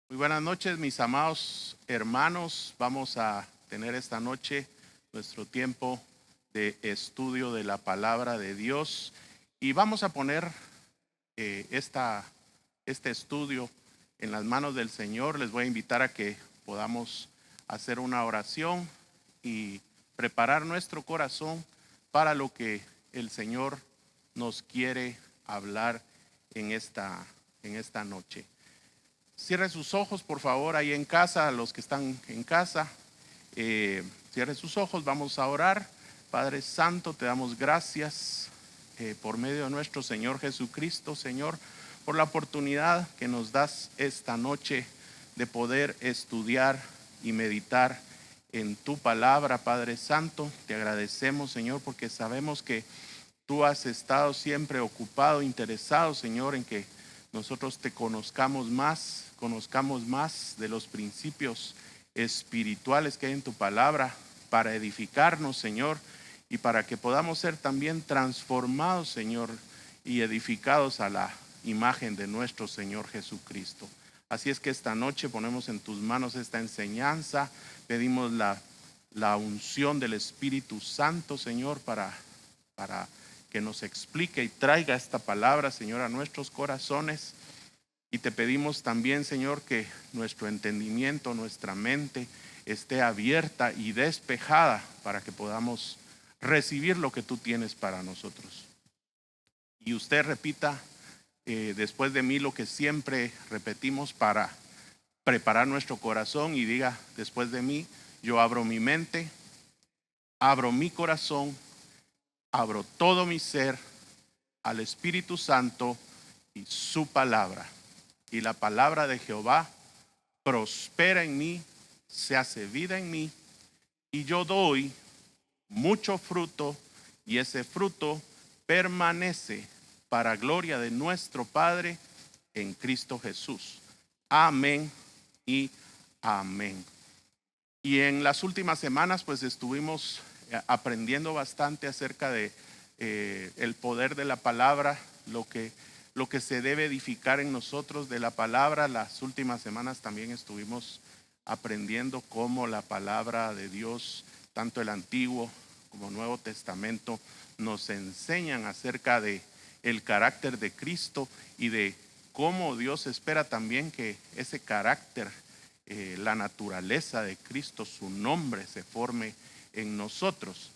Muy buenas noches, mis amados hermanos. Vamos a tener esta noche nuestro tiempo de estudio de la palabra de Dios y vamos a poner este estudio en las manos del Señor. Les voy a invitar a que podamos hacer una oración y preparar nuestro corazón para lo que el Señor nos quiere hablar en esta noche. Cierre sus ojos, por favor, ahí en casa, los que están en casa. Cierre sus ojos, vamos a orar. Padre Santo, te damos gracias por medio de nuestro Señor Jesucristo, Señor, por la oportunidad que nos das esta noche de poder estudiar y meditar en tu palabra, Padre Santo. Te agradecemos, Señor, porque sabemos que tú has estado siempre ocupado, interesado, Señor, en que nosotros te conozcamos más de los principios espirituales que hay en tu palabra para edificarnos, Señor, y para que podamos ser también transformados, Señor, y edificados a la imagen de nuestro Señor Jesucristo. Así es que esta noche ponemos en tus manos esta enseñanza, pedimos la unción del Espíritu Santo, Señor, para que nos explique y traiga esta palabra, Señor, a nuestros corazones. Y te pedimos también, Señor, que nuestro entendimiento, nuestra mente esté abierta y despejada para que podamos recibir lo que tú tienes para nosotros. Y usted repita después de mí lo que siempre repetimos para preparar nuestro corazón y diga después de mí: yo abro mi mente, abro mi corazón, abro todo mi ser al Espíritu Santo y su palabra. Y la palabra de Jehová prospera en mí, se hace vida en mí, y yo doy mucho fruto, y ese fruto permanece para gloria de nuestro Padre en Cristo Jesús. Amén y amén. Y en las últimas semanas pues estuvimos aprendiendo bastante acerca de el poder de la palabra, lo que se debe edificar en nosotros de la palabra. Las últimas semanas también estuvimos aprendiendo cómo la palabra de Dios, tanto el Antiguo como Nuevo Testamento, nos enseñan acerca de el carácter de Cristo y de cómo Dios espera también que ese carácter, la naturaleza de Cristo, su nombre, se forme en nosotros.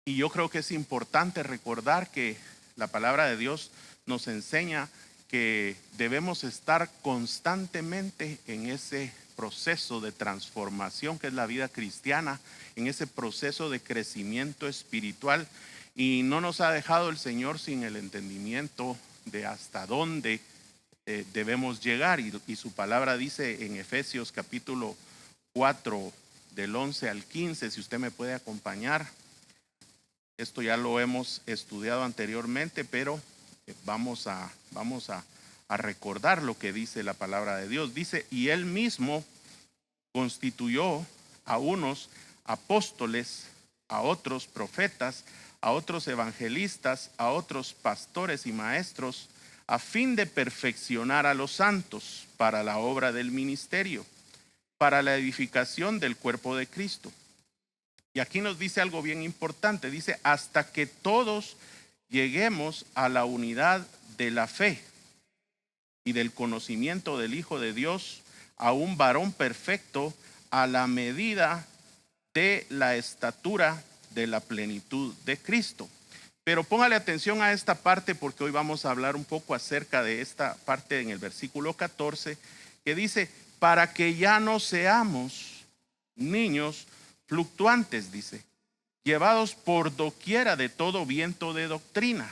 Y yo creo que es importante recordar que la palabra de Dios nos enseña que debemos estar constantemente en ese proceso de transformación que es la vida cristiana, en ese proceso de crecimiento espiritual, y no nos ha dejado el Señor sin el entendimiento de hasta dónde debemos llegar, y su palabra dice en Efesios capítulo 4 del 11 al 15, si usted me puede acompañar. Esto ya lo hemos estudiado anteriormente, pero vamos a recordar lo que dice la palabra de Dios. Dice: y él mismo constituyó a unos apóstoles, a otros profetas, a otros evangelistas, a otros pastores y maestros, a fin de perfeccionar a los santos para la obra del ministerio, para la edificación del cuerpo de Cristo. Y aquí nos dice algo bien importante, dice: hasta que todos lleguemos a la unidad de la fe y del conocimiento del Hijo de Dios, a un varón perfecto, a la medida de la estatura de la plenitud de Cristo. Pero póngale atención a esta parte, porque hoy vamos a hablar un poco acerca de esta parte en el versículo 14, que dice: para que ya no seamos niños fluctuantes, dice, llevados por doquiera de todo viento de doctrina,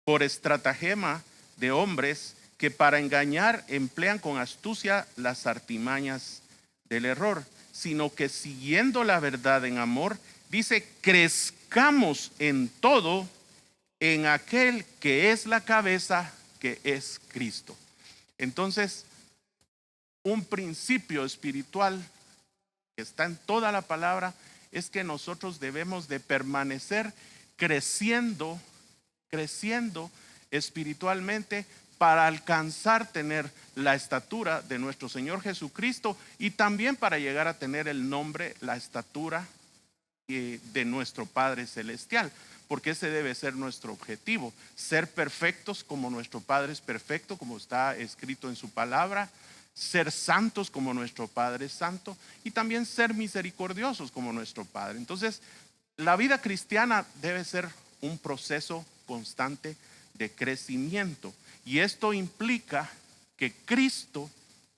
por estratagema de hombres que para engañar emplean con astucia las artimañas del error, sino que siguiendo la verdad en amor, dice: crezcamos en todo en aquel que es la cabeza, que es Cristo. Entonces, un principio espiritual que está en toda la palabra es que nosotros debemos de permanecer creciendo espiritualmente para alcanzar tener la estatura de nuestro Señor Jesucristo y también para llegar a tener el nombre, la estatura de nuestro Padre Celestial, porque ese debe ser nuestro objetivo, ser perfectos como nuestro Padre es perfecto, como está escrito en su palabra, ser santos como nuestro Padre es santo y también ser misericordiosos como nuestro Padre. Entonces, la vida cristiana debe ser un proceso constante de crecimiento y esto implica que Cristo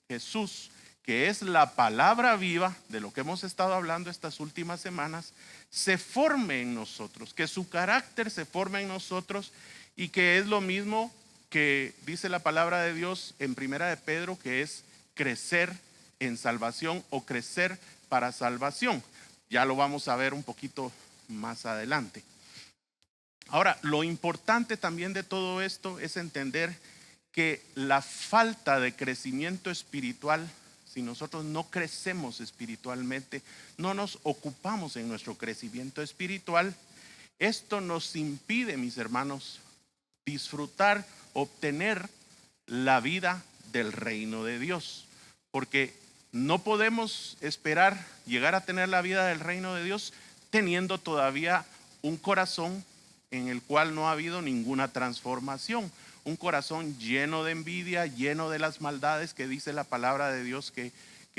Jesús, que es la palabra viva de lo que hemos estado hablando estas últimas semanas, se forme en nosotros, que su carácter se forme en nosotros y que es lo mismo que dice la palabra de Dios en Primera de Pedro, que es crecer en salvación o crecer para salvación. Ya lo vamos a ver un poquito más adelante. Ahora, lo importante también de todo esto es entender que la falta de crecimiento espiritual, si nosotros no crecemos espiritualmente, no nos ocupamos en nuestro crecimiento espiritual, esto nos impide, mis hermanos, disfrutar, obtener la vida del reino de Dios. Porque no podemos esperar llegar a tener la vida del reino de Dios teniendo todavía un corazón en el cual no ha habido ninguna transformación. Un corazón lleno de envidia, lleno de las maldades que dice la palabra de Dios que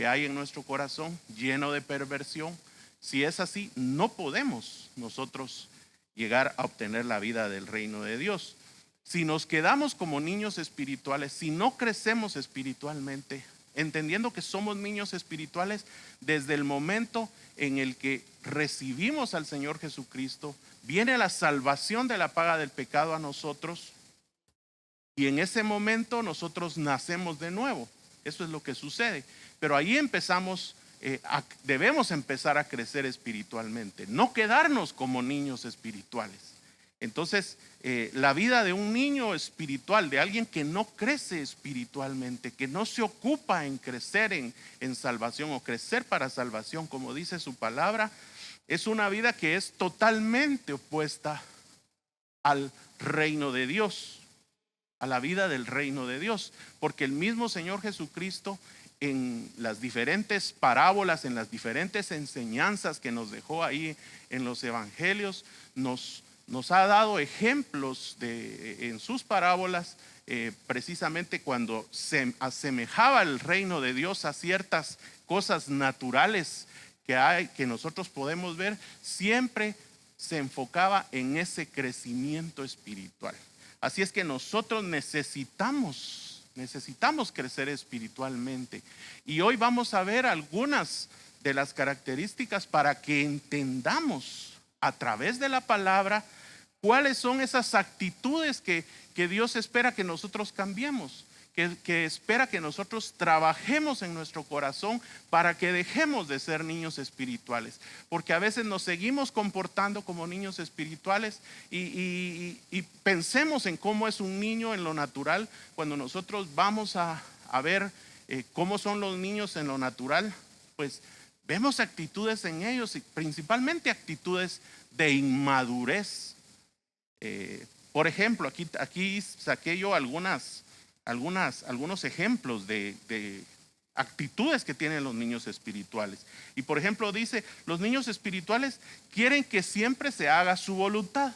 hay en nuestro corazón, lleno de perversión. Si es así, no podemos nosotros llegar a obtener la vida del reino de Dios. Si nos quedamos como niños espirituales, si no crecemos espiritualmente, entendiendo que somos niños espirituales desde el momento en el que recibimos al Señor Jesucristo, viene la salvación de la paga del pecado a nosotros y en ese momento nosotros nacemos de nuevo. Eso es lo que sucede. Pero ahí debemos empezar a crecer espiritualmente, no quedarnos como niños espirituales. Entonces, la vida de un niño espiritual, de alguien que no crece espiritualmente, que no se ocupa en crecer en salvación o crecer para salvación, como dice su palabra, es una vida que es totalmente opuesta al reino de Dios, a la vida del reino de Dios, porque el mismo Señor Jesucristo en las diferentes parábolas, en las diferentes enseñanzas que nos dejó ahí en los evangelios, nos ha dado ejemplos en sus parábolas, precisamente cuando se asemejaba el reino de Dios a ciertas cosas naturales que nosotros podemos ver, siempre se enfocaba en ese crecimiento espiritual. Así es que nosotros necesitamos crecer espiritualmente. Y hoy vamos a ver algunas de las características para que entendamos a través de la palabra cuáles son esas actitudes que Dios espera que nosotros cambiemos, que espera que nosotros trabajemos en nuestro corazón para que dejemos de ser niños espirituales. Porque a veces nos seguimos comportando como niños espirituales y pensemos en cómo es un niño en lo natural. Cuando nosotros vamos a ver cómo son los niños en lo natural, pues vemos actitudes en ellos y principalmente actitudes de inmadurez. Por ejemplo, aquí saqué yo algunos ejemplos de actitudes que tienen los niños espirituales. Y por ejemplo dice, los niños espirituales quieren que siempre se haga su voluntad.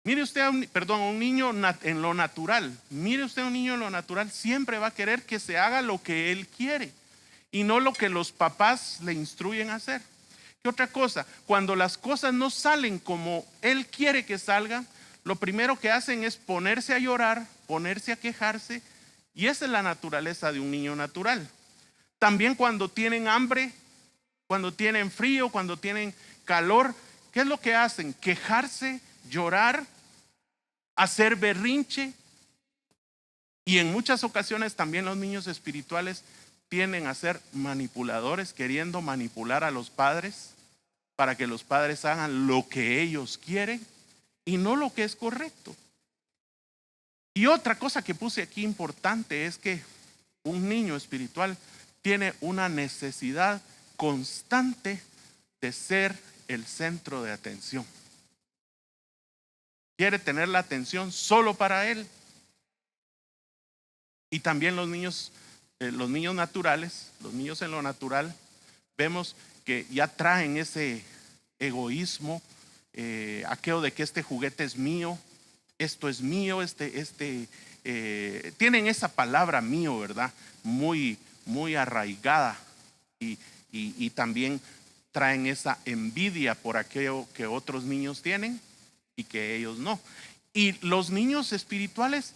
Mire usted, un niño en lo natural, mire usted un niño en lo natural, siempre va a querer que se haga lo que él quiere y no lo que los papás le instruyen a hacer. ¿Qué otra cosa? Cuando las cosas no salen como él quiere que salgan, lo primero que hacen es ponerse a llorar, ponerse a quejarse, y esa es la naturaleza de un niño natural. También cuando tienen hambre, cuando tienen frío, cuando tienen calor, ¿qué es lo que hacen? Quejarse, llorar, hacer berrinche. Y en muchas ocasiones también los niños espirituales tienden a ser manipuladores, queriendo manipular a los padres para que los padres hagan lo que ellos quieren y no lo que es correcto. Y otra cosa que puse aquí importante es que un niño espiritual tiene una necesidad constante de ser el centro de atención. Quiere tener la atención solo para él. Y también los niños naturales, los niños en lo natural, vemos que ya traen ese egoísmo, aquello de que este juguete es mío, esto es mío, tienen esa palabra mío, ¿verdad? Muy, muy arraigada, y también traen esa envidia por aquello que otros niños tienen y que ellos no. Y los niños espirituales,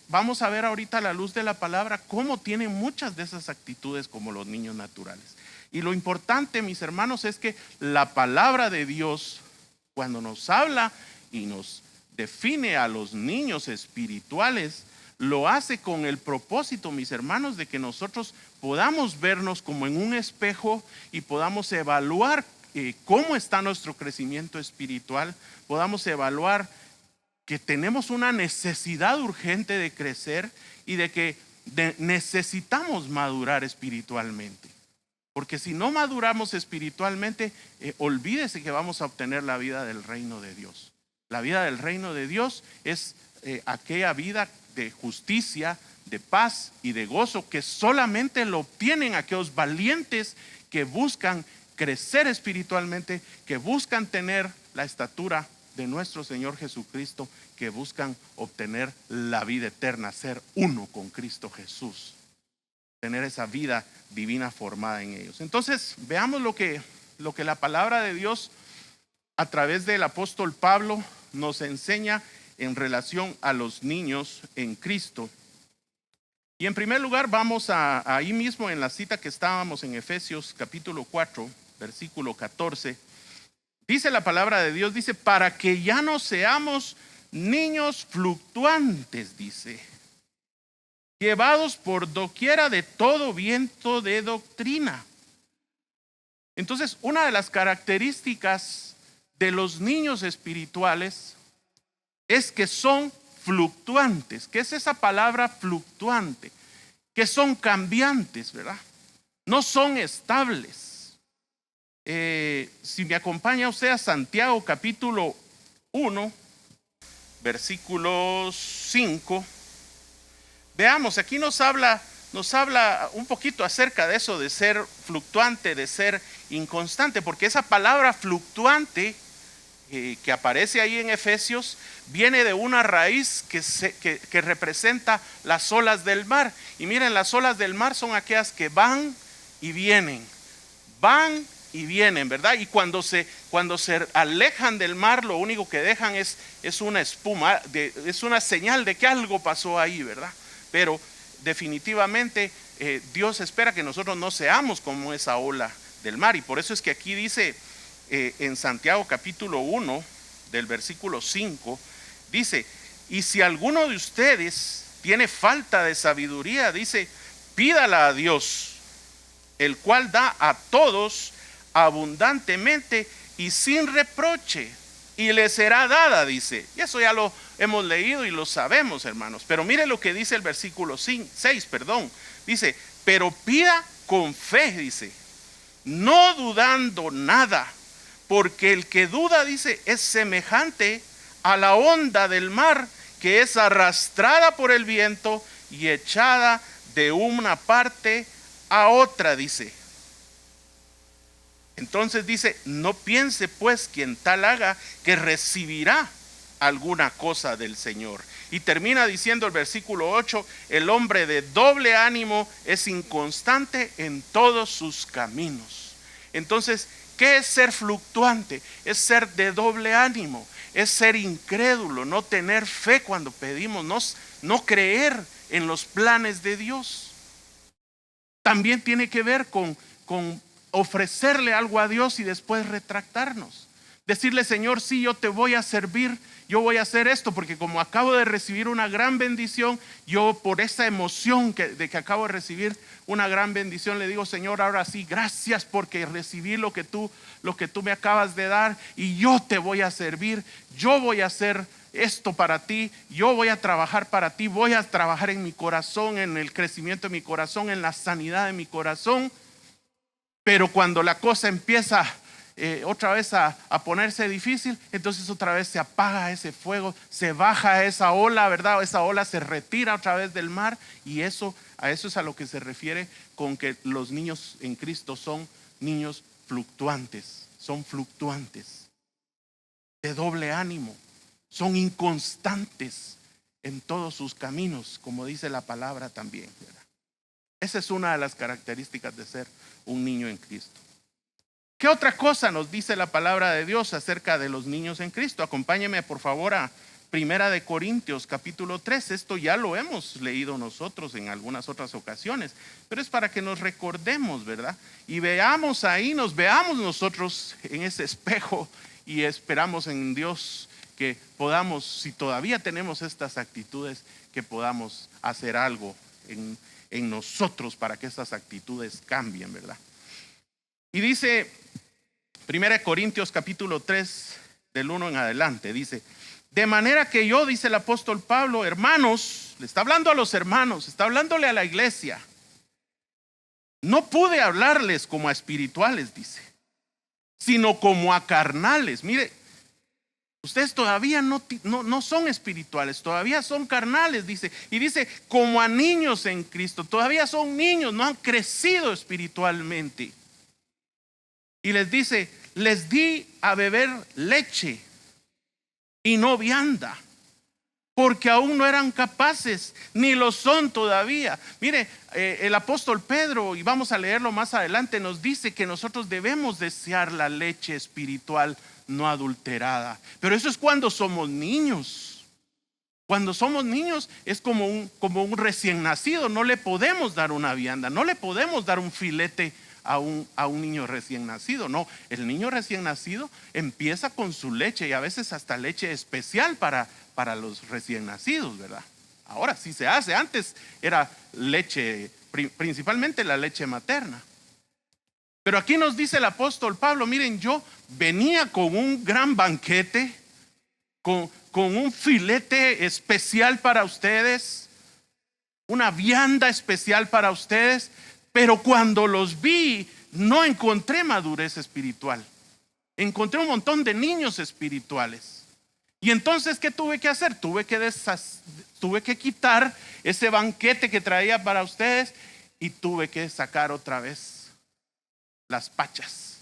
vamos a ver ahorita a la luz de la palabra cómo tienen muchas de esas actitudes como los niños naturales. Y lo importante, mis hermanos, es que la palabra de Dios, cuando nos habla y nos define a los niños espirituales, lo hace con el propósito, mis hermanos, de que nosotros podamos vernos como en un espejo y podamos evaluar cómo está nuestro crecimiento espiritual, podamos evaluar que tenemos una necesidad urgente de crecer y de que necesitamos madurar espiritualmente. Porque si no maduramos espiritualmente, olvídese que vamos a obtener la vida del reino de Dios. La vida del reino de Dios es aquella vida de justicia, de paz y de gozo que solamente lo obtienen aquellos valientes que buscan crecer espiritualmente, que buscan tener la estatura de nuestro Señor Jesucristo, que buscan obtener la vida eterna, ser uno con Cristo Jesús, tener esa vida divina formada en ellos. Entonces, veamos lo que la palabra de Dios a través del apóstol Pablo nos enseña en relación a los niños en Cristo. Y en primer lugar vamos ahí mismo en la cita que estábamos en Efesios capítulo 4, versículo 14. Dice la palabra de Dios, dice, para que ya no seamos niños fluctuantes, dice, llevados por doquiera de todo viento de doctrina. Entonces, una de las características de los niños espirituales es que son fluctuantes. ¿Qué es esa palabra fluctuante? Que son cambiantes, ¿verdad? No son estables. Si me acompaña usted a Santiago capítulo 1, versículo 5, veamos, aquí nos habla un poquito acerca de eso, de ser fluctuante, de ser inconstante, porque esa palabra fluctuante que aparece ahí en Efesios viene de una raíz que representa las olas del mar. Y miren, las olas del mar son aquellas que van y vienen, ¿verdad? Y cuando se alejan del mar, lo único que dejan es una espuma, es una señal de que algo pasó ahí, ¿verdad? Pero definitivamente Dios espera que nosotros no seamos como esa ola del mar. Y por eso es que aquí dice en Santiago capítulo 1 del versículo 5, dice, y si alguno de ustedes tiene falta de sabiduría, dice, pídala a Dios, el cual da a todos abundantemente y sin reproche, y le será dada, dice. Y eso ya lo hemos leído y lo sabemos, hermanos. Pero mire lo que dice el versículo 6, dice, pero pida con fe, dice, no dudando nada, porque el que duda, dice, es semejante a la onda del mar, que es arrastrada por el viento y echada de una parte a otra, dice. Entonces dice, no piense pues quien tal haga que recibirá alguna cosa del Señor. Y termina diciendo el versículo 8, el hombre de doble ánimo es inconstante en todos sus caminos. Entonces, ¿qué es ser fluctuante? Es ser de doble ánimo, es ser incrédulo, no tener fe cuando pedimos, no creer en los planes de Dios. También tiene que ver con ofrecerle algo a Dios y después retractarnos. Decirle, Señor, sí, yo te voy a servir, yo voy a hacer esto, porque como acabo de recibir una gran bendición, yo por esa emoción de que acabo de recibir una gran bendición, le digo, Señor, ahora sí, gracias porque recibí lo que tú me acabas de dar, y yo te voy a servir, yo voy a hacer esto para ti, yo voy a trabajar para ti, voy a trabajar en mi corazón, en el crecimiento de mi corazón, en la sanidad de mi corazón. Pero cuando la cosa empieza otra vez a ponerse difícil, entonces otra vez se apaga ese fuego, se baja esa ola, ¿verdad? Esa ola se retira otra vez del mar, y a eso es a lo que se refiere con que los niños en Cristo son niños fluctuantes, son fluctuantes, de doble ánimo, son inconstantes en todos sus caminos, como dice la palabra también, ¿verdad? Esa es una de las características de ser un niño en Cristo. ¿Qué otra cosa nos dice la palabra de Dios acerca de los niños en Cristo? Acompáñeme por favor a Primera de Corintios capítulo 3. Esto ya lo hemos leído nosotros en algunas otras ocasiones, pero es para que nos recordemos, ¿verdad? Y veamos ahí, nos veamos nosotros en ese espejo y esperamos en Dios que podamos, si todavía tenemos estas actitudes, que podamos hacer algo en nosotros para que estas actitudes cambien, ¿verdad? Y dice 1 Corintios capítulo 3 del 1 en adelante, dice: de manera que yo, dice el apóstol Pablo, hermanos, le está hablando a los hermanos, está hablándole a la iglesia, no pude hablarles como a espirituales, dice, sino como a carnales. Mire, ustedes todavía no son espirituales, todavía son carnales, dice. Y dice, como a niños en Cristo, todavía son niños, no han crecido espiritualmente. Y les dice, les di a beber leche y no vianda, porque aún no eran capaces, ni lo son todavía. Mire, el apóstol Pedro, y vamos a leerlo más adelante, nos dice que nosotros debemos desear la leche espiritual no adulterada. Pero eso es cuando somos niños. Cuando somos niños es como un recién nacido. No le podemos dar una vianda, no le podemos dar un filete a un niño recién nacido. No, el niño recién nacido empieza con su leche, y a veces hasta leche especial para los recién nacidos, ¿verdad? Ahora sí se hace. Antes era leche, principalmente la leche materna. Pero aquí nos dice el apóstol Pablo, miren, yo venía con un gran banquete, con un filete especial para ustedes, una vianda especial para ustedes, pero cuando los vi no encontré madurez espiritual. Encontré un montón de niños espirituales. Y entonces, ¿qué tuve que hacer? Tuve que quitar ese banquete que traía para ustedes, y tuve que sacar otra vez las pachas,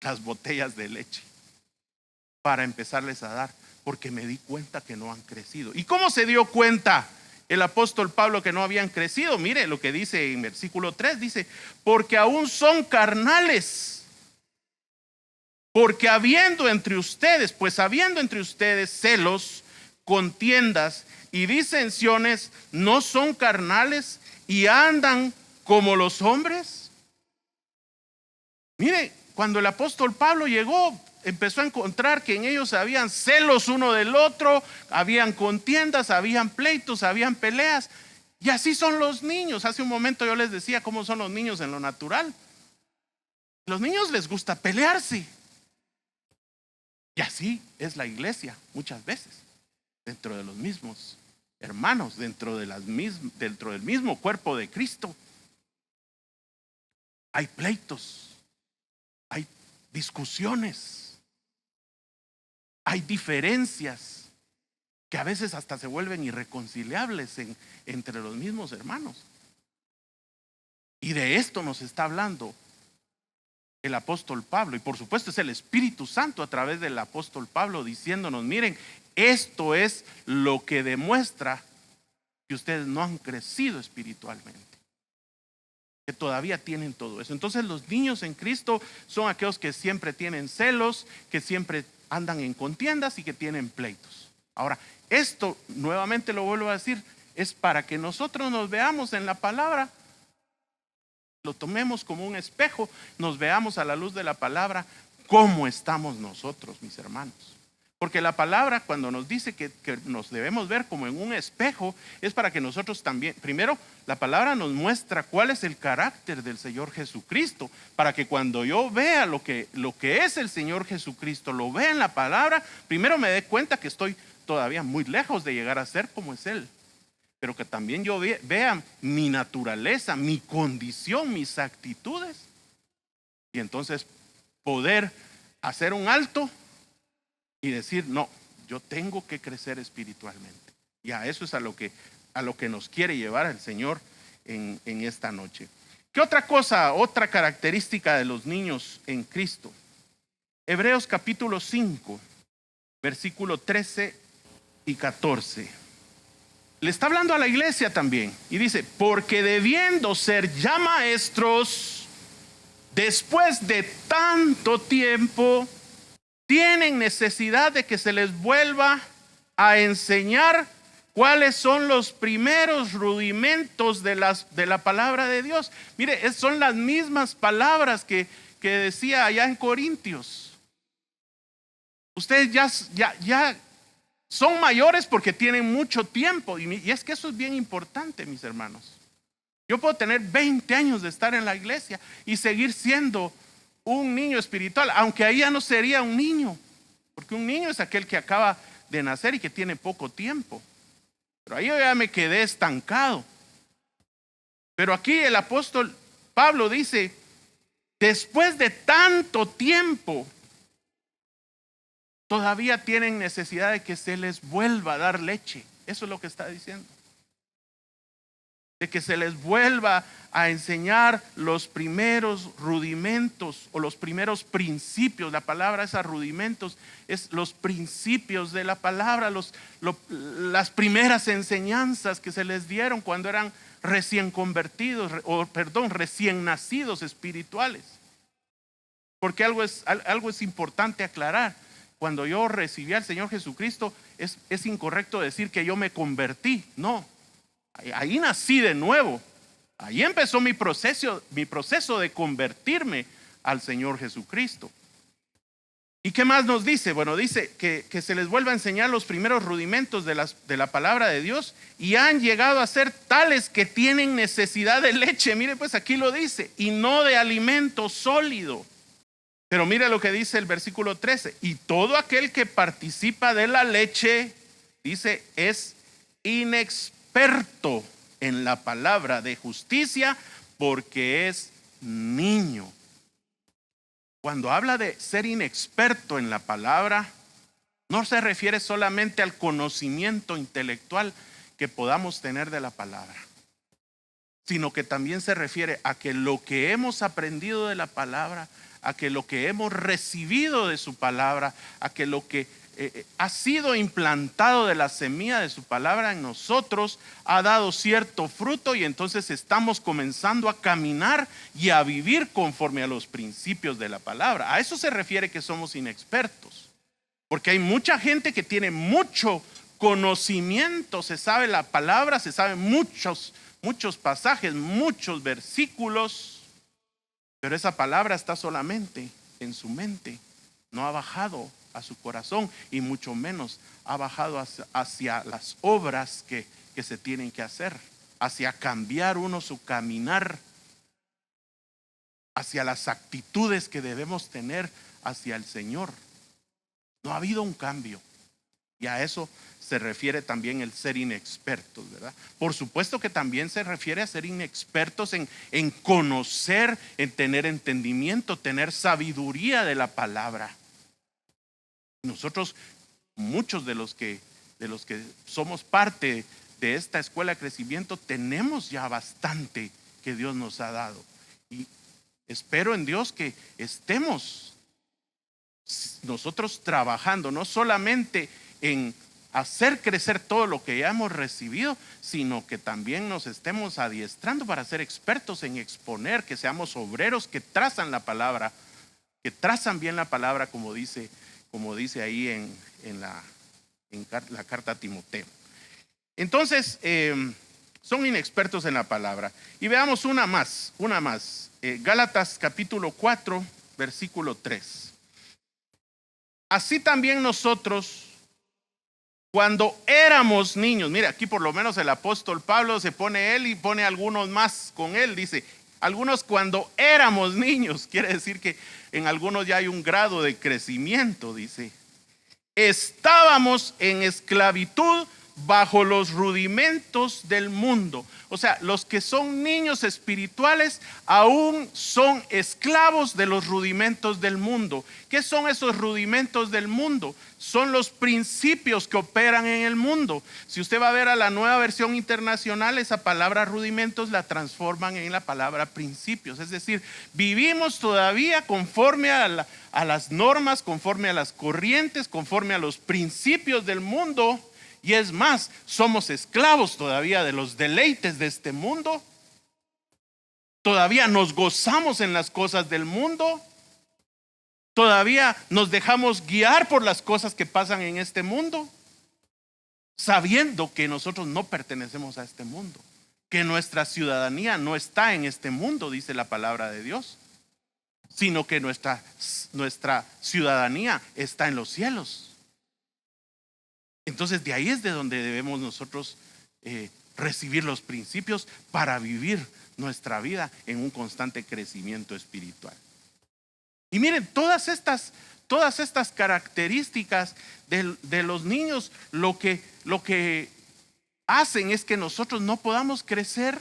las botellas de leche, para empezarles a dar, porque me di cuenta que no han crecido. ¿Y cómo se dio cuenta el apóstol Pablo que no habían crecido? Mire lo que dice en versículo 3, dice, porque aún son carnales, porque habiendo entre ustedes celos, contiendas y disensiones, ¿no son carnales y andan como los hombres? Mire, cuando el apóstol Pablo llegó, empezó a encontrar que en ellos habían celos uno del otro, habían contiendas, habían pleitos, habían peleas. Y así son los niños. Hace un momento yo les decía cómo son los niños en lo natural. Los niños les gusta pelearse. Y así es la iglesia muchas veces, dentro de los mismos hermanos, dentro del mismo cuerpo de Cristo. Hay pleitos, hay discusiones, hay diferencias que a veces hasta se vuelven irreconciliables entre los mismos hermanos. Y de esto nos está hablando el apóstol Pablo, y por supuesto es el Espíritu Santo a través del apóstol Pablo diciéndonos, miren, esto es lo que demuestra que ustedes no han crecido espiritualmente, que todavía tienen todo eso. Entonces los niños en Cristo son aquellos que siempre tienen celos, que siempre andan en contiendas y que tienen pleitos. Ahora, esto, nuevamente lo vuelvo a decir, es para que nosotros nos veamos en la palabra, lo tomemos como un espejo, nos veamos a la luz de la palabra cómo estamos nosotros, mis hermanos. Porque la palabra, cuando nos dice que nos debemos ver como en un espejo, es para que nosotros también, primero, la palabra nos muestra cuál es el carácter del Señor Jesucristo, para que cuando yo vea lo que es el Señor Jesucristo, lo vea en la palabra, primero me dé cuenta que estoy todavía muy lejos de llegar a ser como es Él, pero que también yo vea mi naturaleza, mi condición, mis actitudes, y entonces poder hacer un alto y decir, no, yo tengo que crecer espiritualmente. Y a eso es a lo que nos quiere llevar el Señor en esta noche. ¿Qué otra cosa, otra característica de los niños en Cristo? Hebreos capítulo 5, versículo 13 y 14. Le está hablando a la iglesia también y dice, porque debiendo ser ya maestros, después de tanto tiempo, tienen necesidad de que se les vuelva a enseñar cuáles son los primeros rudimentos de la palabra de Dios. Mire, son las mismas palabras que decía allá en Corintios. Ustedes ya son mayores porque tienen mucho tiempo. Y es que eso es bien importante, mis hermanos. Yo puedo tener 20 años de estar en la iglesia y seguir siendo un niño espiritual, aunque ahí ya no sería un niño, porque un niño es aquel que acaba de nacer y que tiene poco tiempo. Pero ahí yo ya me quedé estancado. Pero aquí el apóstol Pablo dice, después de tanto tiempo, todavía tienen necesidad de que se les vuelva a dar leche. Eso es lo que está diciendo. De que se les vuelva a enseñar los primeros rudimentos o los primeros principios. La palabra esos rudimentos es los principios de la palabra, las primeras enseñanzas que se les dieron cuando eran recién convertidos, recién nacidos espirituales. Porque algo es importante aclarar. Cuando yo recibí al Señor Jesucristo, es incorrecto decir que yo me convertí. No, ahí nací de nuevo. Ahí empezó mi proceso de convertirme al Señor Jesucristo. ¿Y qué más nos dice? Bueno, dice que se les vuelva a enseñar los primeros rudimentos de la palabra de Dios, y han llegado a ser tales que tienen necesidad de leche. Mire, pues aquí lo dice, y no de alimento sólido. Pero mire lo que dice el versículo 13. Y todo aquel que participa de la leche, dice, es inexperto en la palabra de justicia, porque es niño. Cuando habla de ser inexperto en la palabra, no se refiere solamente al conocimiento intelectual que podamos tener de la palabra, sino que también se refiere a que lo que hemos aprendido de la palabra, a que lo que hemos recibido de su palabra, a que lo que ha sido implantado de la semilla de su palabra en nosotros ha dado cierto fruto, y entonces estamos comenzando a caminar y a vivir conforme a los principios de la palabra. A eso se refiere que somos inexpertos, porque hay mucha gente que tiene mucho conocimiento, se sabe la palabra, se sabe muchos pasajes, muchos versículos, pero esa palabra está solamente en su mente, no ha bajado a su corazón, y mucho menos ha bajado hacia las obras que se tienen que hacer, hacia cambiar uno su caminar, hacia las actitudes que debemos tener hacia el Señor. No ha habido un cambio, y a eso se refiere también el ser inexpertos, ¿verdad? Por supuesto que también se refiere a ser inexpertos en conocer, en tener entendimiento, tener sabiduría de la palabra. Nosotros, muchos de los que somos parte de esta escuela de crecimiento, tenemos ya bastante que Dios nos ha dado, y espero en Dios que estemos nosotros trabajando no solamente en hacer crecer todo lo que ya hemos recibido, sino que también nos estemos adiestrando para ser expertos en exponer, que seamos obreros que trazan la palabra, que trazan bien la palabra, como dice ahí en la carta a Timoteo. Entonces, son inexpertos en la palabra. Y veamos una más. Gálatas capítulo 4, versículo 3. Así también nosotros, cuando éramos niños, mira, aquí por lo menos el apóstol Pablo se pone él y pone algunos más con él, dice, algunos cuando éramos niños, quiere decir que en algunos ya hay un grado de crecimiento, dice. Estábamos en esclavitud bajo los rudimentos del mundo. O sea, los que son niños espirituales aún son esclavos de los rudimentos del mundo. ¿Qué son esos rudimentos del mundo? Son los principios que operan en el mundo. Si usted va a ver a la Nueva Versión Internacional, esa palabra rudimentos la transforman en la palabra principios. Es decir, vivimos todavía conforme a las normas, conforme a las corrientes, conforme a los principios del mundo. Y es más, somos esclavos todavía de los deleites de este mundo. Todavía nos gozamos en las cosas del mundo. Todavía nos dejamos guiar por las cosas que pasan en este mundo, sabiendo que nosotros no pertenecemos a este mundo, que nuestra ciudadanía no está en este mundo, dice la palabra de Dios, sino que nuestra ciudadanía está en los cielos. Entonces de ahí es de donde debemos nosotros recibir los principios para vivir nuestra vida en un constante crecimiento espiritual. Y miren, todas estas características de los niños lo que hacen es que nosotros no podamos crecer.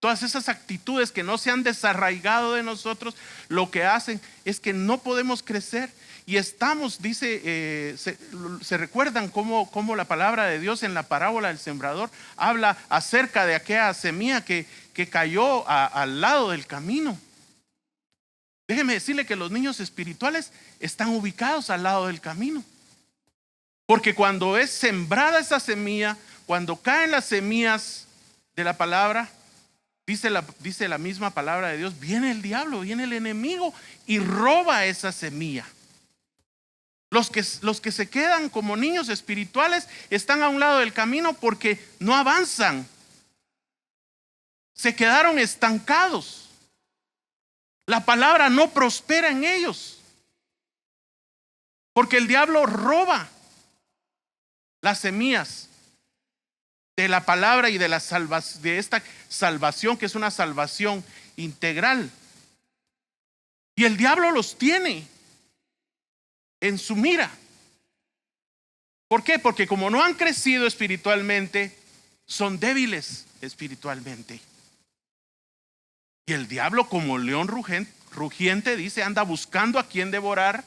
Todas esas actitudes que no se han desarraigado de nosotros, lo que hacen es que no podemos crecer. Y estamos, dice, se recuerdan cómo la palabra de Dios en la parábola del sembrador habla acerca de aquella semilla que cayó al lado del camino. Déjeme decirle que los niños espirituales están ubicados al lado del camino. Porque cuando es sembrada esa semilla, cuando caen las semillas de la palabra, dice la misma palabra de Dios, viene el diablo, viene el enemigo y roba esa semilla. Los que se quedan como niños espirituales están a un lado del camino porque no avanzan. Se quedaron estancados. La palabra no prospera en ellos. Porque el diablo roba las semillas de la palabra y de esta salvación, que es una salvación integral. Y el diablo los tiene en su mira. ¿Por qué? Porque como no han crecido espiritualmente, son débiles espiritualmente. Y el diablo, como león rugiente, dice, anda buscando a quien devorar.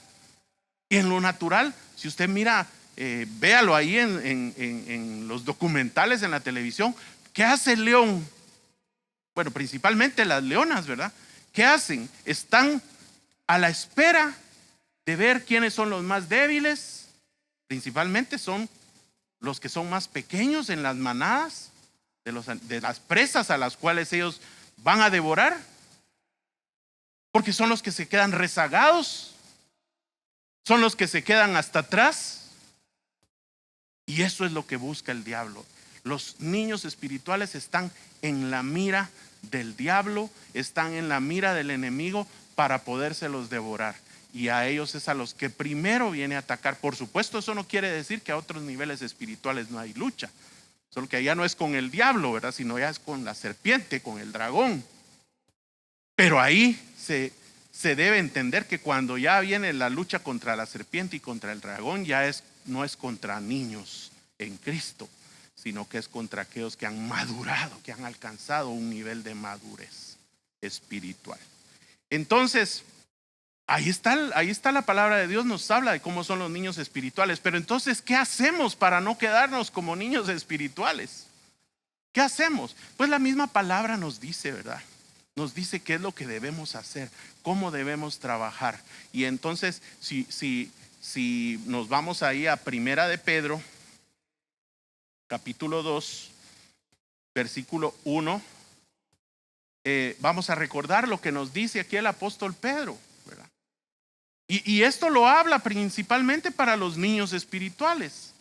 Y en lo natural, si usted mira, véalo ahí en los documentales en la televisión, ¿qué hace el león? Bueno, principalmente las leonas, ¿verdad? ¿Qué hacen? Están a la espera de ver quiénes son los más débiles. Principalmente son los que son más pequeños en las manadas de las presas a las cuales ellos van a devorar, porque son los que se quedan rezagados, son los que se quedan hasta atrás. Y eso es lo que busca el diablo. Los niños espirituales están en la mira del diablo, están en la mira del enemigo para podérselos devorar. Y a ellos es a los que primero viene a atacar. Por supuesto, eso no quiere decir que a otros niveles espirituales no hay lucha. Solo que allá no es con el diablo, ¿verdad? Sino ya es con la serpiente, con el dragón. Pero ahí se debe entender que cuando ya viene la lucha contra la serpiente y contra el dragón, no es contra niños en Cristo, sino que es contra aquellos que han madurado, que han alcanzado un nivel de madurez espiritual. Entonces, ahí está la palabra de Dios, nos habla de cómo son los niños espirituales. Pero entonces, ¿qué hacemos para no quedarnos como niños espirituales? ¿Qué hacemos? Pues la misma palabra nos dice, ¿verdad? Nos dice qué es lo que debemos hacer, cómo debemos trabajar. Y entonces, si nos vamos ahí a Primera de Pedro, capítulo 2, versículo 1, vamos a recordar lo que nos dice aquí el apóstol Pedro, ¿verdad? Y esto lo habla principalmente para los niños espirituales.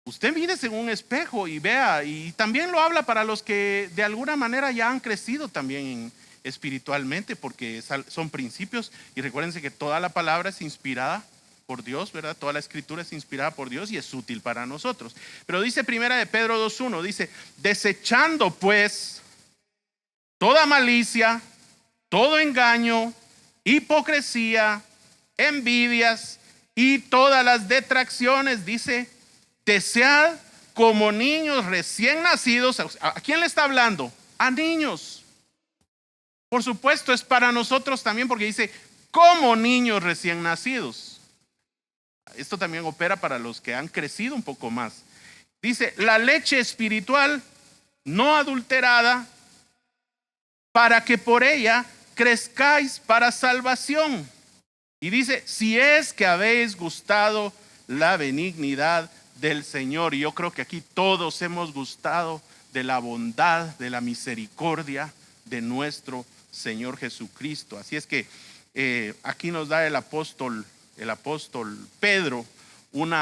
Usted mírese en un espejo y vea, y también lo habla para los que de alguna manera ya han crecido también espiritualmente, porque son principios. Y recuérdense que toda la palabra es inspirada por Dios, ¿verdad? Toda la escritura es inspirada por Dios y es útil para nosotros. Pero dice Primera de Pedro 2:1, dice, desechando pues toda malicia, todo engaño, hipocresía, envidias y todas las detracciones, dice, desead como niños recién nacidos. ¿A quién le está hablando? A niños. Por supuesto, es para nosotros también, porque dice como niños recién nacidos. Esto también opera para los que han crecido un poco más. Dice, la leche espiritual no adulterada, para que por ella crezcáis para salvación. Y dice, si es que habéis gustado la benignidad del Señor. Y yo creo que aquí todos hemos gustado de la bondad, de la misericordia de nuestro Señor Jesucristo. Así es que aquí nos da el apóstol Pedro un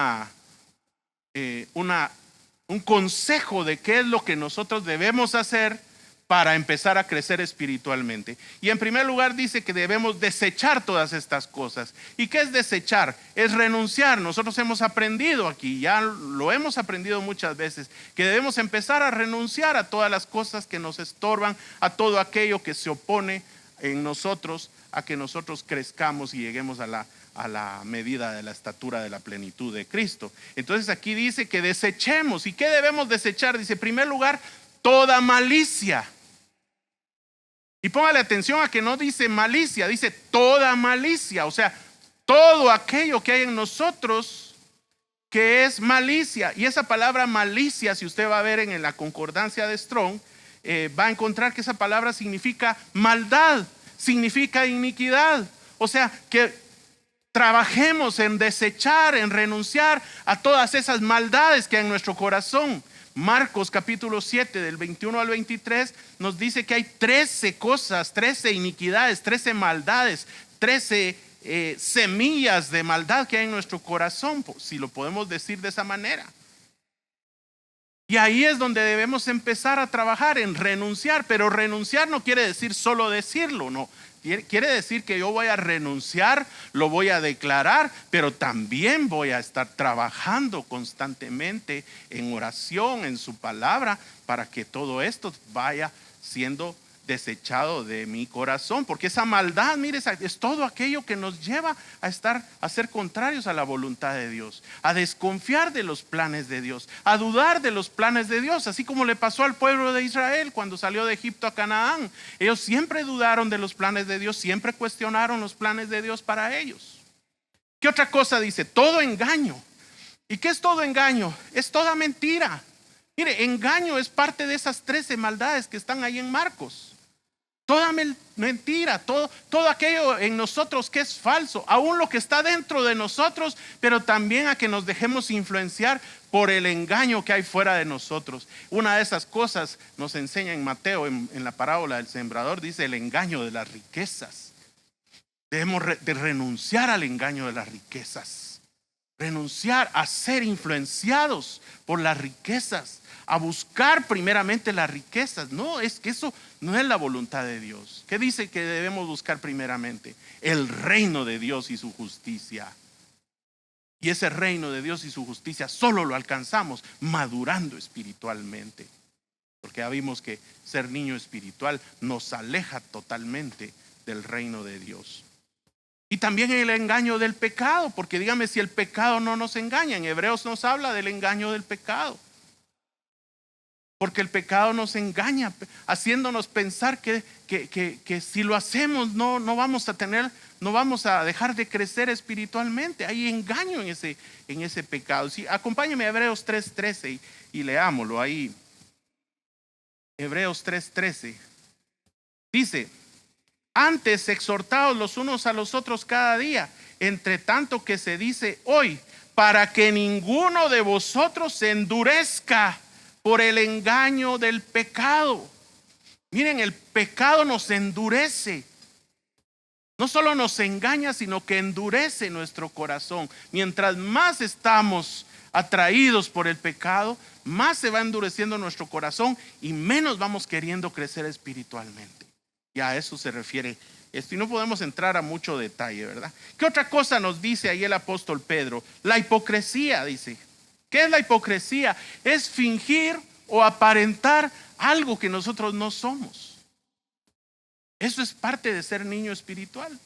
consejo de qué es lo que nosotros debemos hacer para empezar a crecer espiritualmente. Y en primer lugar dice que debemos desechar todas estas cosas. ¿Y qué es desechar? Es renunciar. Nosotros hemos aprendido aquí, ya lo hemos aprendido muchas veces, que debemos empezar a renunciar a todas las cosas que nos estorban, a todo aquello que se opone en nosotros a que nosotros crezcamos y lleguemos a la medida de la estatura de la plenitud de Cristo. Entonces aquí dice que desechemos. ¿Y qué debemos desechar? Dice, en primer lugar, toda malicia. Y póngale atención a que no dice malicia, dice toda malicia. O sea, todo aquello que hay en nosotros que es malicia. Y esa palabra malicia, si usted va a ver en la concordancia de Strong, va a encontrar que esa palabra significa maldad, significa iniquidad. O sea, que trabajemos en desechar, en renunciar a todas esas maldades que hay en nuestro corazón. Marcos capítulo 7 del 21 al 23 nos dice que hay 13 cosas, 13 iniquidades, 13 maldades, 13 semillas de maldad que hay en nuestro corazón, si lo podemos decir de esa manera. Y ahí es donde debemos empezar a trabajar en renunciar, pero renunciar no quiere decir solo decirlo, no. Quiere decir que yo voy a renunciar, lo voy a declarar, pero también voy a estar trabajando constantemente en oración, en su palabra, para que todo esto vaya siendo desechado de mi corazón. Porque esa maldad, mire, es todo aquello que nos lleva a ser contrarios a la voluntad de Dios, a desconfiar de los planes de Dios, a dudar de los planes de Dios, así como le pasó al pueblo de Israel cuando salió de Egipto a Canaán. Ellos siempre dudaron de los planes de Dios, siempre cuestionaron los planes de Dios para ellos. ¿Qué otra cosa dice? Todo engaño. ¿Y qué es todo engaño? Es toda mentira. Mire, engaño es parte de esas 13 maldades que están ahí en Marcos. Toda mentira, todo aquello en nosotros que es falso, aún lo que está dentro de nosotros, pero también a que nos dejemos influenciar por el engaño que hay fuera de nosotros. Una de esas cosas nos enseña en Mateo, en la parábola del sembrador, dice el engaño de las riquezas. Debemos de renunciar al engaño de las riquezas, renunciar a ser influenciados por las riquezas, a buscar primeramente las riquezas. No, es que eso no es la voluntad de Dios. ¿Qué dice que debemos buscar primeramente? El reino de Dios y su justicia. Y ese reino de Dios y su justicia solo lo alcanzamos madurando espiritualmente. Porque ya vimos que ser niño espiritual nos aleja totalmente del reino de Dios. Y también el engaño del pecado, porque dígame si el pecado no nos engaña. En Hebreos nos habla del engaño del pecado. Porque el pecado nos engaña, haciéndonos pensar que si lo hacemos no vamos a dejar de crecer espiritualmente. Hay engaño en ese pecado. Sí, acompáñeme a Hebreos 3:13 y leámoslo ahí. Hebreos 3:13 dice: antes exhortaos los unos a los otros cada día, entre tanto que se dice hoy, para que ninguno de vosotros se endurezca por el engaño del pecado. Miren, el pecado nos endurece. No solo nos engaña, sino que endurece nuestro corazón. Mientras más estamos atraídos por el pecado, más se va endureciendo nuestro corazón y menos vamos queriendo crecer espiritualmente. Y a eso se refiere esto. Y no podemos entrar a mucho detalle, ¿verdad? ¿Qué otra cosa nos dice ahí el apóstol Pedro? La hipocresía, dice. ¿Qué es la hipocresía? Es fingir o aparentar algo que nosotros no somos. Eso es parte de ser niño espiritual.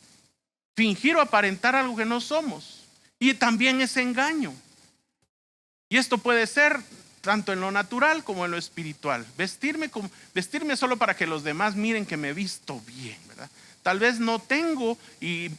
Fingir o aparentar algo que no somos. Y también es engaño. Y esto puede ser tanto en lo natural como en lo espiritual. Vestirme solo para que los demás miren que me he visto bien, ¿verdad? Tal vez no tengo,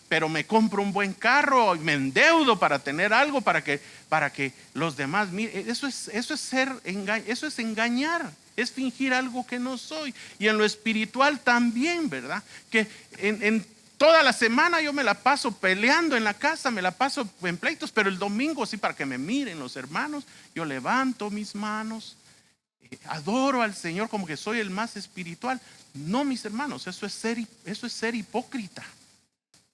pero me compro un buen carro y me endeudo para tener algo para que los demás miren. Eso es engañar, es fingir algo que no soy. Y en lo espiritual también, ¿verdad? Que en toda la semana yo me la paso peleando en la casa, me la paso en pleitos, pero el domingo sí, para que me miren los hermanos, yo levanto mis manos, adoro al Señor como que soy el más espiritual. No, mis hermanos, eso es ser hipócrita.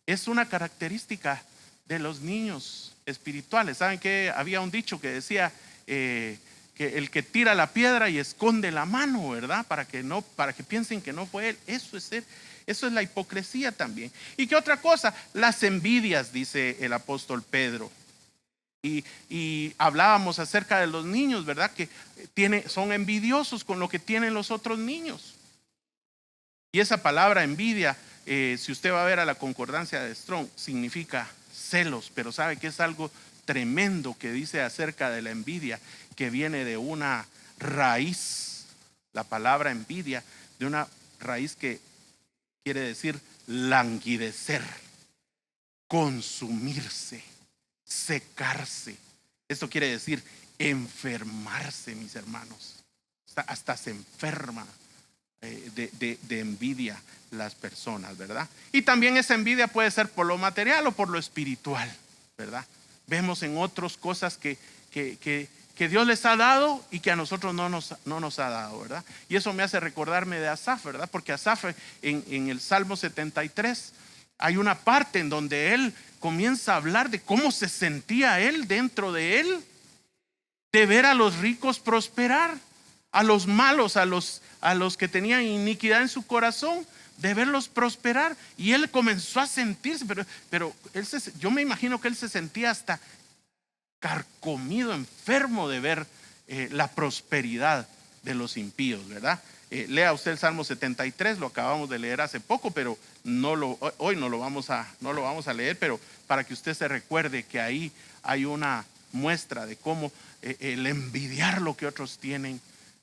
Es una característica de los niños espirituales. ¿Saben que había un dicho que decía que el que tira la piedra y esconde la mano, ¿verdad? Para que piensen que no fue él. Eso es la hipocresía también. ¿Y qué otra cosa? Las envidias, dice el apóstol Pedro. Y hablábamos acerca de los niños, ¿verdad? Que son envidiosos con lo que tienen los otros niños. Y esa palabra envidia, si usted va a ver a la concordancia de Strong, significa celos, pero sabe que es algo tremendo que dice acerca de la envidia, que viene de una raíz, la palabra envidia, de una raíz que quiere decir languidecer, consumirse, secarse. Esto quiere decir enfermarse, mis hermanos. Hasta se enferma de envidia las personas, ¿verdad? Y también esa envidia puede ser por lo material o por lo espiritual, ¿verdad? Vemos en otras cosas que Dios les ha dado y que a nosotros no nos ha dado, ¿verdad? Y eso me hace recordarme de Asaf, ¿verdad? Porque Asaf en el Salmo 73 hay una parte en donde él comienza a hablar de cómo se sentía él dentro de él, de ver a los ricos prosperar, a los malos, a los que tenían iniquidad en su corazón, de verlos prosperar. Y él comenzó a sentirse, pero yo me imagino que él se sentía hasta carcomido, enfermo de ver la prosperidad de los impíos, ¿verdad? Lea usted el Salmo 73, lo acabamos de leer hace poco, pero hoy no lo vamos a leer, pero para que usted se recuerde que ahí hay una muestra de cómo el envidiar lo que otros tienen,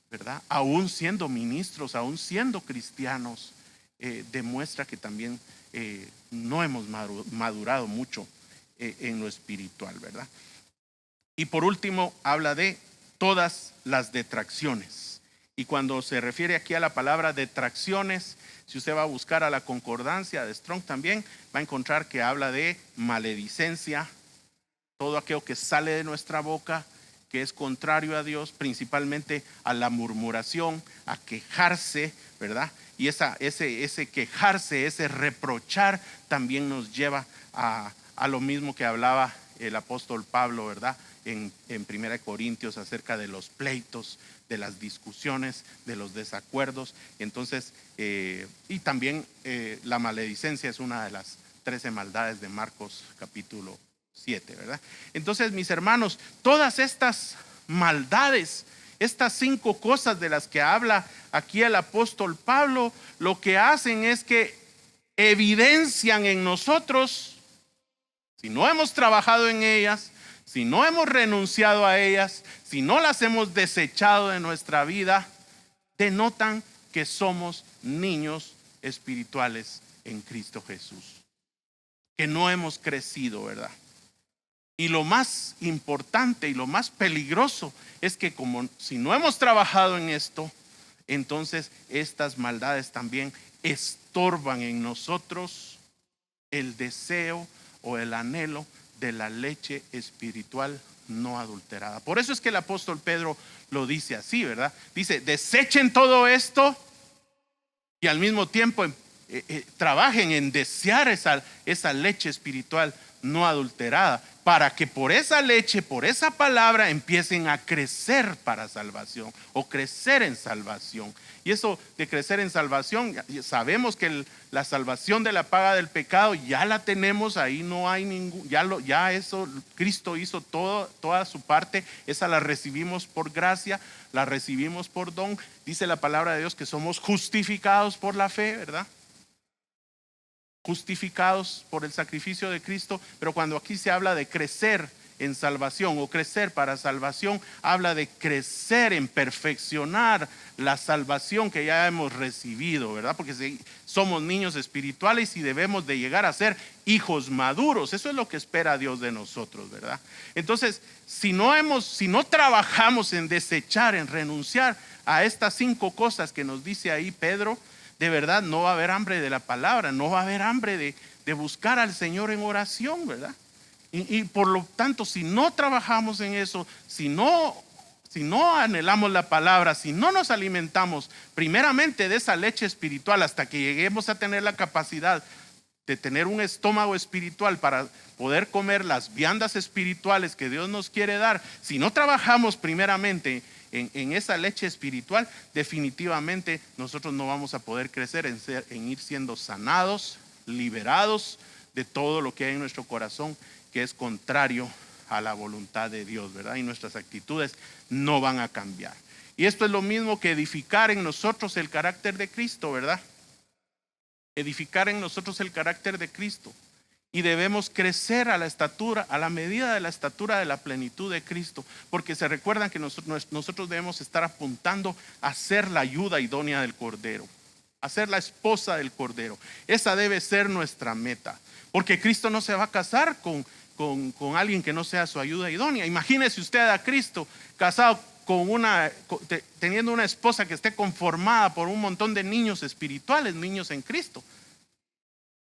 ¿verdad? Aún siendo ministros, aún siendo cristianos, demuestra que también no hemos madurado mucho en lo espiritual, ¿verdad? Y por último, habla de todas las detracciones. Y cuando se refiere aquí a la palabra detracciones, si usted va a buscar a la concordancia de Strong también, va a encontrar que habla de maledicencia, todo aquello que sale de nuestra boca, que es contrario a Dios, principalmente a la murmuración, a quejarse, ¿verdad? Y ese quejarse, ese reprochar, también nos lleva a lo mismo que hablaba el apóstol Pablo, ¿verdad? En 1 Corintios acerca de los pleitos, de las discusiones, de los desacuerdos. Entonces, y también la maledicencia es una de las 13 maldades de Marcos capítulo 7, ¿verdad? Entonces, mis hermanos, todas estas maldades, estas 5 cosas de las que habla aquí el apóstol Pablo, lo que hacen es que evidencian en nosotros, si no hemos trabajado en ellas, si no hemos renunciado a ellas, si no las hemos desechado de nuestra vida, denotan que somos niños espirituales en Cristo Jesús, que no hemos crecido, ¿verdad? Y lo más importante y lo más peligroso es que como si no hemos trabajado en esto, entonces estas maldades también estorban en nosotros el deseo o el anhelo de la leche espiritual no adulterada. Por eso es que el apóstol Pedro lo dice así, ¿verdad? Dice, desechen todo esto y al mismo tiempo trabajen en desear esa leche espiritual no adulterada, para que por esa leche, por esa palabra, empiecen a crecer para salvación o crecer en salvación. Y eso de crecer en salvación, sabemos que la salvación de la paga del pecado ya la tenemos, ahí no hay ningún, ya eso, Cristo hizo toda su parte, esa la recibimos por gracia, la recibimos por don. Dice la palabra de Dios que somos justificados por la fe, ¿verdad? Justificados por el sacrificio de Cristo, pero cuando aquí se habla de crecer en salvación, o crecer para salvación, habla de crecer en perfeccionar la salvación que ya hemos recibido, ¿verdad? Porque somos niños espirituales y debemos de llegar a ser hijos maduros. Eso es lo que espera Dios de nosotros, ¿verdad? Entonces, si no trabajamos en desechar, en renunciar a estas 5 cosas que nos dice ahí Pedro, de verdad no va a haber hambre de la palabra, no va a haber hambre de buscar al Señor en oración, ¿verdad? Y por lo tanto, si no trabajamos en eso, si no anhelamos la palabra, si no nos alimentamos primeramente de esa leche espiritual hasta que lleguemos a tener la capacidad de tener un estómago espiritual para poder comer las viandas espirituales que Dios nos quiere dar, si no trabajamos primeramente en esa leche espiritual, definitivamente nosotros no vamos a poder crecer en ir siendo sanados, liberados de todo lo que hay en nuestro corazón que es contrario a la voluntad de Dios, ¿verdad? Y nuestras actitudes no van a cambiar. Y esto es lo mismo que edificar en nosotros el carácter de Cristo, ¿verdad? Edificar en nosotros el carácter de Cristo. Y debemos crecer a la medida de la estatura de la plenitud de Cristo, porque se recuerdan que nosotros debemos estar apuntando a ser la ayuda idónea del Cordero, a ser la esposa del Cordero. Esa debe ser nuestra meta, porque Cristo no se va a casar con alguien que no sea su ayuda idónea. Imagínese usted a Cristo casado teniendo una esposa que esté conformada por un montón de niños espirituales, niños en Cristo.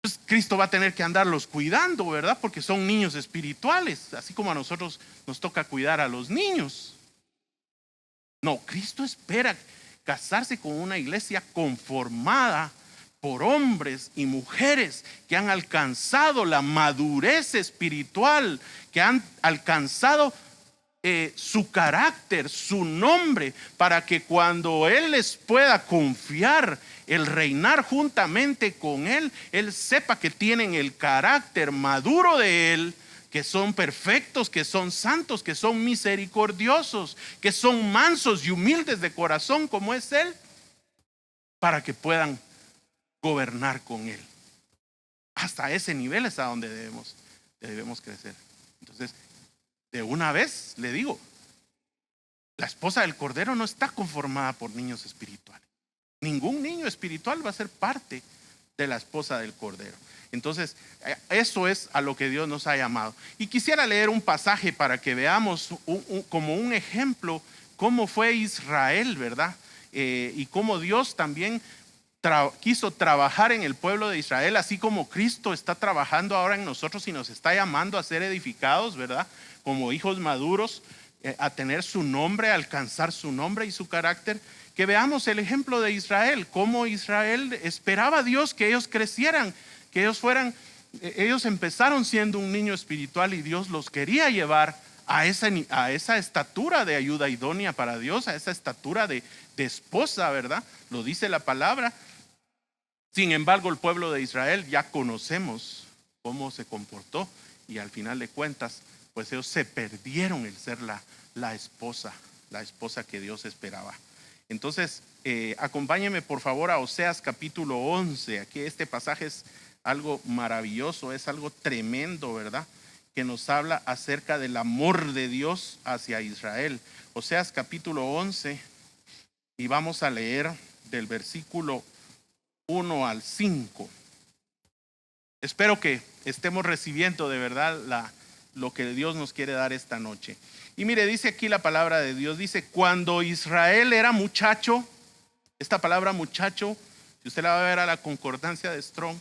Pues Cristo va a tener que andarlos cuidando, ¿verdad? Porque son niños espirituales, así como a nosotros nos toca cuidar a los niños. No, Cristo espera casarse con una iglesia conformada por hombres y mujeres que han alcanzado la madurez espiritual, que han alcanzado su carácter, su nombre, para que cuando Él les pueda confiar el reinar juntamente con Él, Él sepa que tienen el carácter maduro de Él, que son perfectos, que son santos, que son misericordiosos, que son mansos y humildes de corazón como es Él, para que puedan gobernar con Él. Hasta ese nivel es a donde debemos crecer. Entonces, de una vez le digo, la esposa del Cordero no está conformada por niños espirituales. Ningún niño espiritual va a ser parte de la esposa del Cordero. Entonces, eso es a lo que Dios nos ha llamado. Y quisiera leer un pasaje para que veamos como un ejemplo cómo fue Israel, ¿verdad? Y cómo Dios también quiso trabajar en el pueblo de Israel, así como Cristo está trabajando ahora en nosotros y nos está llamando a ser edificados, ¿verdad? Como hijos maduros, a tener su nombre, a alcanzar su nombre y su carácter. Que veamos el ejemplo de Israel, cómo Israel esperaba a Dios que ellos crecieran, que ellos empezaron siendo un niño espiritual y Dios los quería llevar a esa estatura de ayuda idónea para Dios, a esa estatura de esposa, ¿verdad? Lo dice la palabra. Sin embargo, el pueblo de Israel ya conocemos cómo se comportó y al final de cuentas, pues ellos se perdieron el ser la esposa que Dios esperaba. Entonces, acompáñenme por favor a Oseas capítulo 11. Aquí este pasaje es algo maravilloso, es algo tremendo, ¿verdad? Que nos habla acerca del amor de Dios hacia Israel. Oseas capítulo 11 y vamos a leer del versículo 1 al 5. Espero que estemos recibiendo de verdad lo que Dios nos quiere dar esta noche. Y mire, dice aquí la palabra de Dios, dice, cuando Israel era muchacho, esta palabra muchacho, si usted la va a ver a la concordancia de Strong,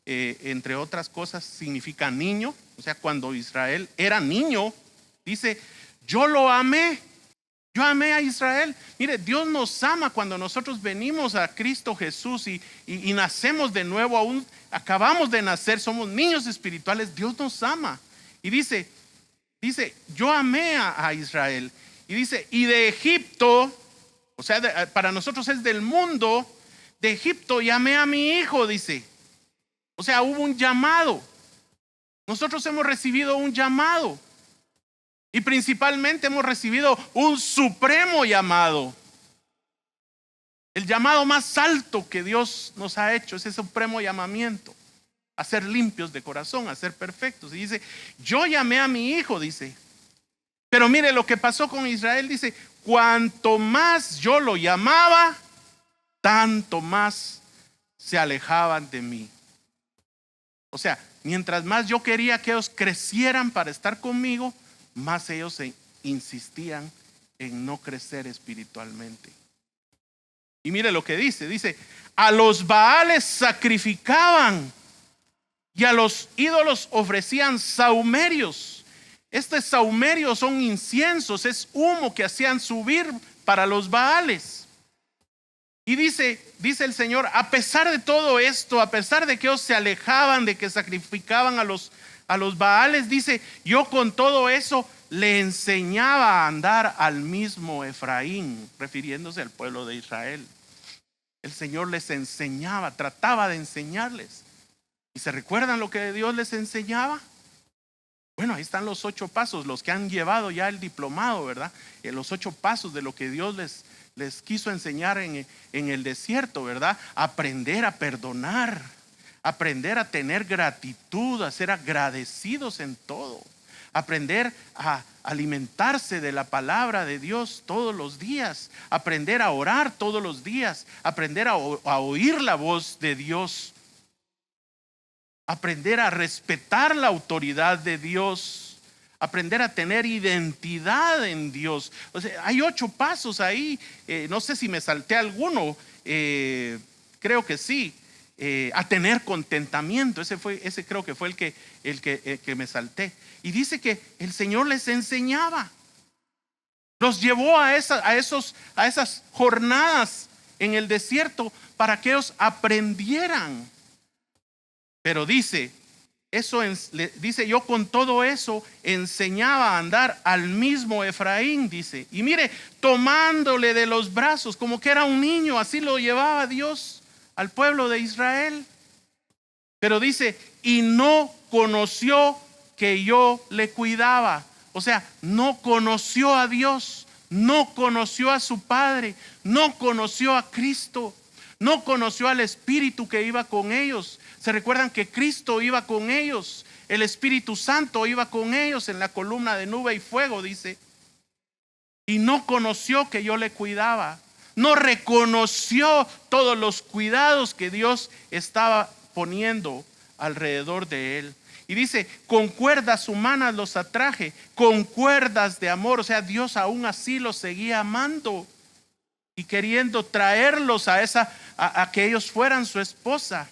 entre otras cosas, significa niño. O sea, cuando Israel era niño, dice, yo lo amé. Yo amé a Israel. Mire, Dios nos ama cuando nosotros venimos a Cristo Jesús y nacemos de nuevo, aún acabamos de nacer, somos niños espirituales. Dios nos ama. Y dice, yo amé a Israel. Y dice, y de Egipto, o sea, para nosotros es del mundo, de Egipto llamé a mi hijo, dice. O sea, hubo un llamado. Nosotros hemos recibido un llamado. Y principalmente hemos recibido un supremo llamado. El llamado más alto que Dios nos ha hecho, ese supremo llamamiento. a ser limpios de corazón, a ser perfectos. Y dice, yo llamé a mi hijo, dice. Pero mire lo que pasó con Israel, dice, cuanto más yo lo llamaba, tanto más se alejaban de mí. O sea, mientras más yo quería que ellos crecieran para estar conmigo, más ellos insistían en no crecer espiritualmente. Y mire lo que dice, a los Baales sacrificaban y a los ídolos ofrecían sahumerios. Estos sahumerios son inciensos, es humo que hacían subir para los Baales. Y dice el Señor, a pesar de todo esto, a pesar de que ellos se alejaban, de que sacrificaban a los Baales, dice, yo con todo eso le enseñaba a andar al mismo Efraín, refiriéndose al pueblo de Israel. El Señor les enseñaba, trataba de enseñarles. ¿Y se recuerdan lo que Dios les enseñaba? Bueno, ahí están los 8 pasos, los que han llevado ya el diplomado, ¿verdad? Los 8 pasos de lo que Dios les quiso enseñar en el desierto, ¿verdad? Aprender a perdonar, aprender a tener gratitud, a ser agradecidos en todo, aprender a alimentarse de la palabra de Dios todos los días, aprender a orar todos los días, aprender a oír la voz de Dios, aprender a respetar la autoridad de Dios, aprender a tener identidad en Dios. O sea, hay 8 pasos ahí. No sé si me salté alguno. Creo que sí. A tener contentamiento. Ese creo que fue el que me salté. Y dice que el Señor les enseñaba. Los llevó a esas jornadas en el desierto para que ellos aprendieran. Pero dice, yo con todo eso enseñaba a andar al mismo Efraín, dice. Y mire, tomándole de los brazos como que era un niño, así lo llevaba Dios al pueblo de Israel. Pero dice, y no conoció que yo le cuidaba. O sea, no conoció a Dios, no conoció a su Padre, no conoció a Cristo, no conoció al Espíritu que iba con ellos. Se recuerdan que Cristo iba con ellos, el Espíritu Santo iba con ellos en la columna de nube y fuego, dice. Y no conoció que yo le cuidaba, no reconoció todos los cuidados que Dios estaba poniendo alrededor de él. Y dice, con cuerdas humanas los atraje, con cuerdas de amor. O sea, Dios aún así los seguía amando y queriendo traerlos a que ellos fueran su esposa.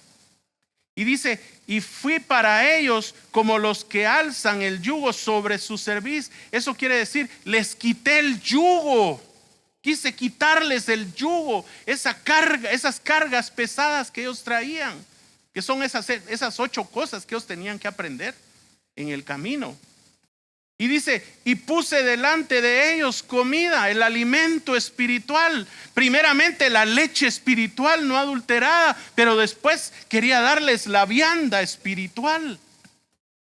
Y dice, y fui para ellos como los que alzan el yugo sobre su cerviz. Eso quiere decir, les quité el yugo. Quise quitarles el yugo, esas cargas pesadas que ellos traían, que son esas 8 cosas que ellos tenían que aprender en el camino. Y dice, y puse delante de ellos comida, el alimento espiritual. Primeramente la leche espiritual no adulterada, pero después quería darles la vianda espiritual.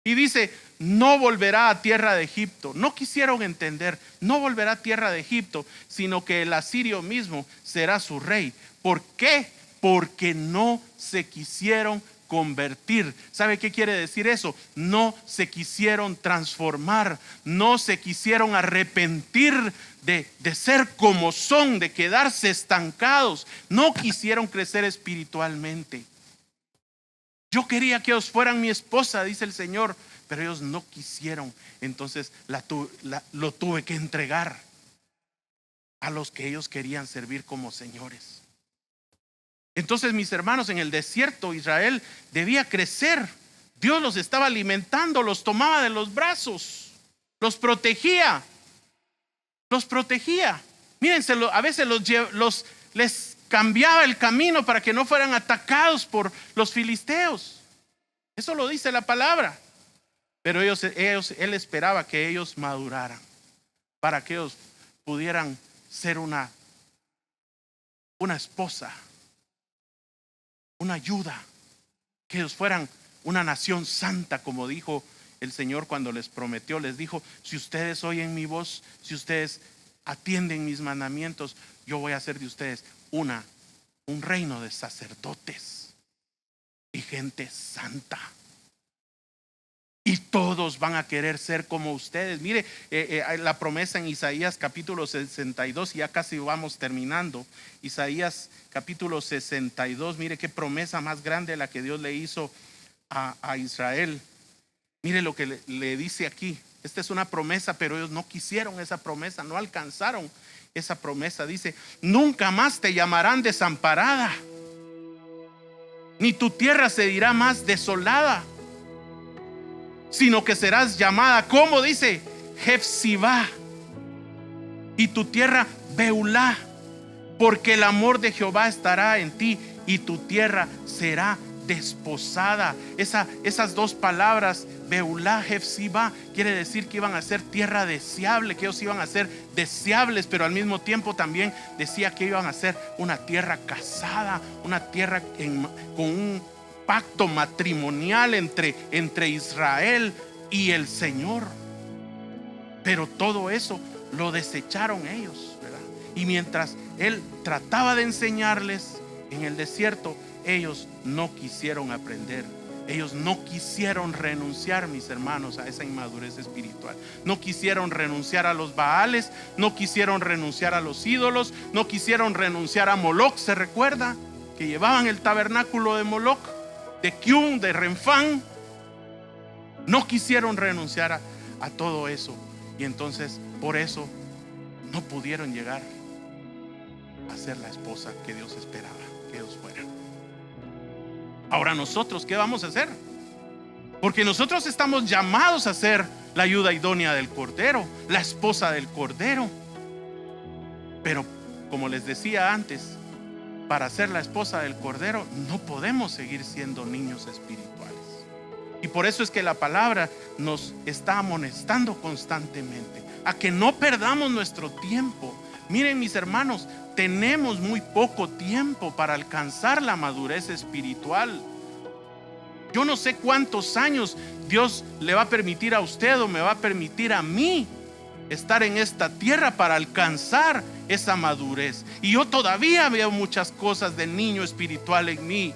Y dice, no volverá a tierra de Egipto. No quisieron entender, no volverá a tierra de Egipto, sino que el asirio mismo será su rey. ¿Por qué? Porque no se quisieron convertir. ¿Sabe qué quiere decir eso? No se quisieron transformar, no se quisieron arrepentir de ser como son, de quedarse estancados, no quisieron crecer espiritualmente. Yo quería que ellos fueran mi esposa, dice el Señor, pero ellos no quisieron. Entonces lo tuve que entregar a los que ellos querían servir como señores. Entonces, mis hermanos, en el desierto Israel debía crecer. Dios los estaba alimentando, los tomaba de los brazos, los protegía. Mírense, a veces les cambiaba el camino para que no fueran atacados por los filisteos. Eso lo dice la palabra. Pero él esperaba que ellos maduraran para que ellos pudieran ser una esposa, una ayuda, que ellos fueran una nación santa, como dijo el Señor cuando les prometió. Les dijo, si ustedes oyen mi voz, si ustedes atienden mis mandamientos, yo voy a hacer de ustedes un reino de sacerdotes. y gente santa. Y todos van a querer ser como ustedes. Mire, la promesa en Isaías capítulo 62, y ya casi vamos terminando. Isaías capítulo 62, mire qué promesa más grande la que Dios le hizo a Israel. Mire lo que le dice aquí. Esta es una promesa, pero ellos no quisieron esa promesa, no alcanzaron esa promesa. Dice: nunca más te llamarán desamparada, ni tu tierra se dirá más desolada, sino que serás llamada, ¿cómo dice? Jefsibá, y tu tierra Beulá, porque el amor de Jehová estará en ti y tu tierra será desposada. Esas dos palabras, Beulá, Jefsibá, quiere decir que iban a ser tierra deseable, que ellos iban a ser deseables, pero al mismo tiempo también decía que iban a ser una tierra casada, una tierra con un pacto matrimonial entre Israel y el Señor. Pero todo eso lo desecharon ellos, ¿verdad? Y mientras Él trataba de enseñarles en el desierto, ellos no quisieron aprender. Ellos no quisieron renunciar, mis hermanos, a esa inmadurez espiritual. No quisieron renunciar a los Baales, no quisieron renunciar a los ídolos, no quisieron renunciar a Moloc. ¿Se recuerda? Que llevaban el tabernáculo de Moloc, de Kiun, de Renfán. No quisieron renunciar a todo eso. Y entonces por eso no pudieron llegar a ser la esposa que Dios esperaba que ellos fueran. Ahora nosotros, ¿qué vamos a hacer? Porque nosotros estamos llamados a ser la ayuda idónea del Cordero, la esposa del Cordero. Pero como les decía antes, para ser la esposa del Cordero no podemos seguir siendo niños espirituales. Y por eso es que la palabra nos está amonestando constantemente a que no perdamos nuestro tiempo. Miren, mis hermanos, tenemos muy poco tiempo para alcanzar la madurez espiritual. Yo no sé cuántos años Dios le va a permitir a usted o me va a permitir a mí estar en esta tierra para alcanzar esa madurez. Y yo todavía veo muchas cosas de niño espiritual en mí.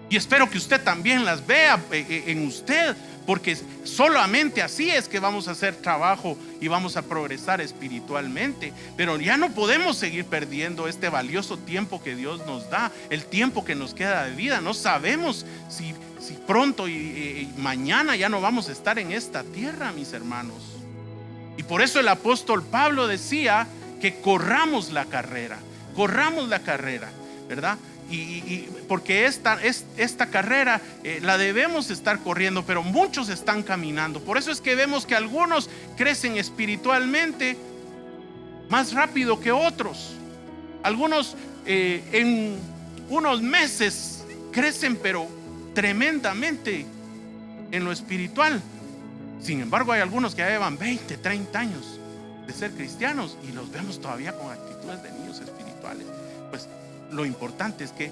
Y espero que usted también las vea en usted, porque solamente así es que vamos a hacer trabajo y vamos a progresar espiritualmente. Pero ya no podemos seguir perdiendo este valioso tiempo que Dios nos da, el tiempo que nos queda de vida. No sabemos si pronto y mañana ya no vamos a estar en esta tierra, mis hermanos. Y por eso el apóstol Pablo decía que corramos la carrera, ¿verdad? Y porque esta carrera la debemos estar corriendo, pero muchos están caminando. Por eso es que vemos que algunos crecen espiritualmente más rápido que otros. Algunos en unos meses crecen, pero tremendamente en lo espiritual. Sin embargo, hay algunos que ya llevan 20, 30 años de ser cristianos y los vemos todavía con actitudes de niños espirituales. Pues lo importante es que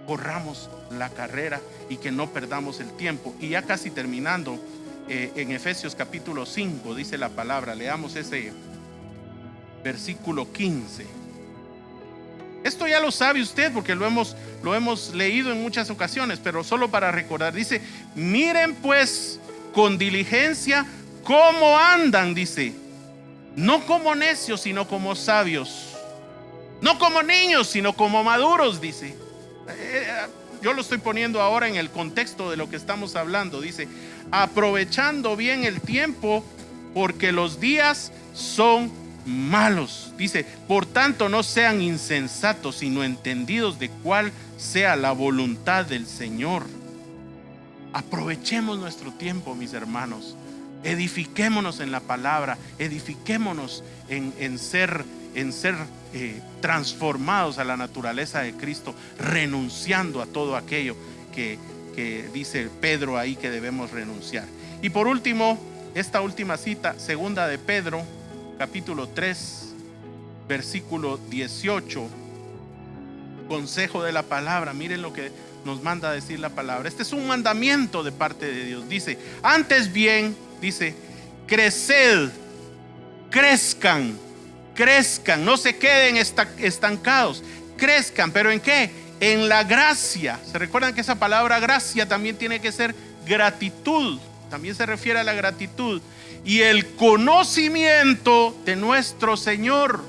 corramos la carrera y que no perdamos el tiempo. Y ya casi terminando, en Efesios capítulo 5 dice la palabra, leamos ese versículo 15. Esto ya lo sabe usted porque lo hemos leído en muchas ocasiones, pero solo para recordar, dice: miren pues con diligencia cómo andan, dice, no como necios, sino como sabios. No como niños, sino como maduros, dice. Yo lo estoy poniendo ahora en el contexto de lo que estamos hablando. Dice: aprovechando bien el tiempo, porque los días son malos. Dice: por tanto no sean insensatos, sino entendidos de cuál sea la voluntad del Señor. Aprovechemos nuestro tiempo, mis hermanos. Edifiquémonos en la palabra, edifiquémonos en ser transformados a la naturaleza de Cristo, renunciando a todo aquello que dice Pedro ahí que debemos renunciar. Y por último, esta última cita, segunda de Pedro, capítulo 3, versículo 18, consejo de la palabra. Miren lo que nos manda a decir la palabra. Este es un mandamiento de parte de Dios. Dice: antes bien, dice, creced, crezcan, no se queden estancados, crezcan. ¿Pero en qué? en la gracia. ¿Se recuerdan que esa palabra gracia también tiene que ser gratitud? También se refiere a la gratitud. Y el conocimiento de nuestro Señor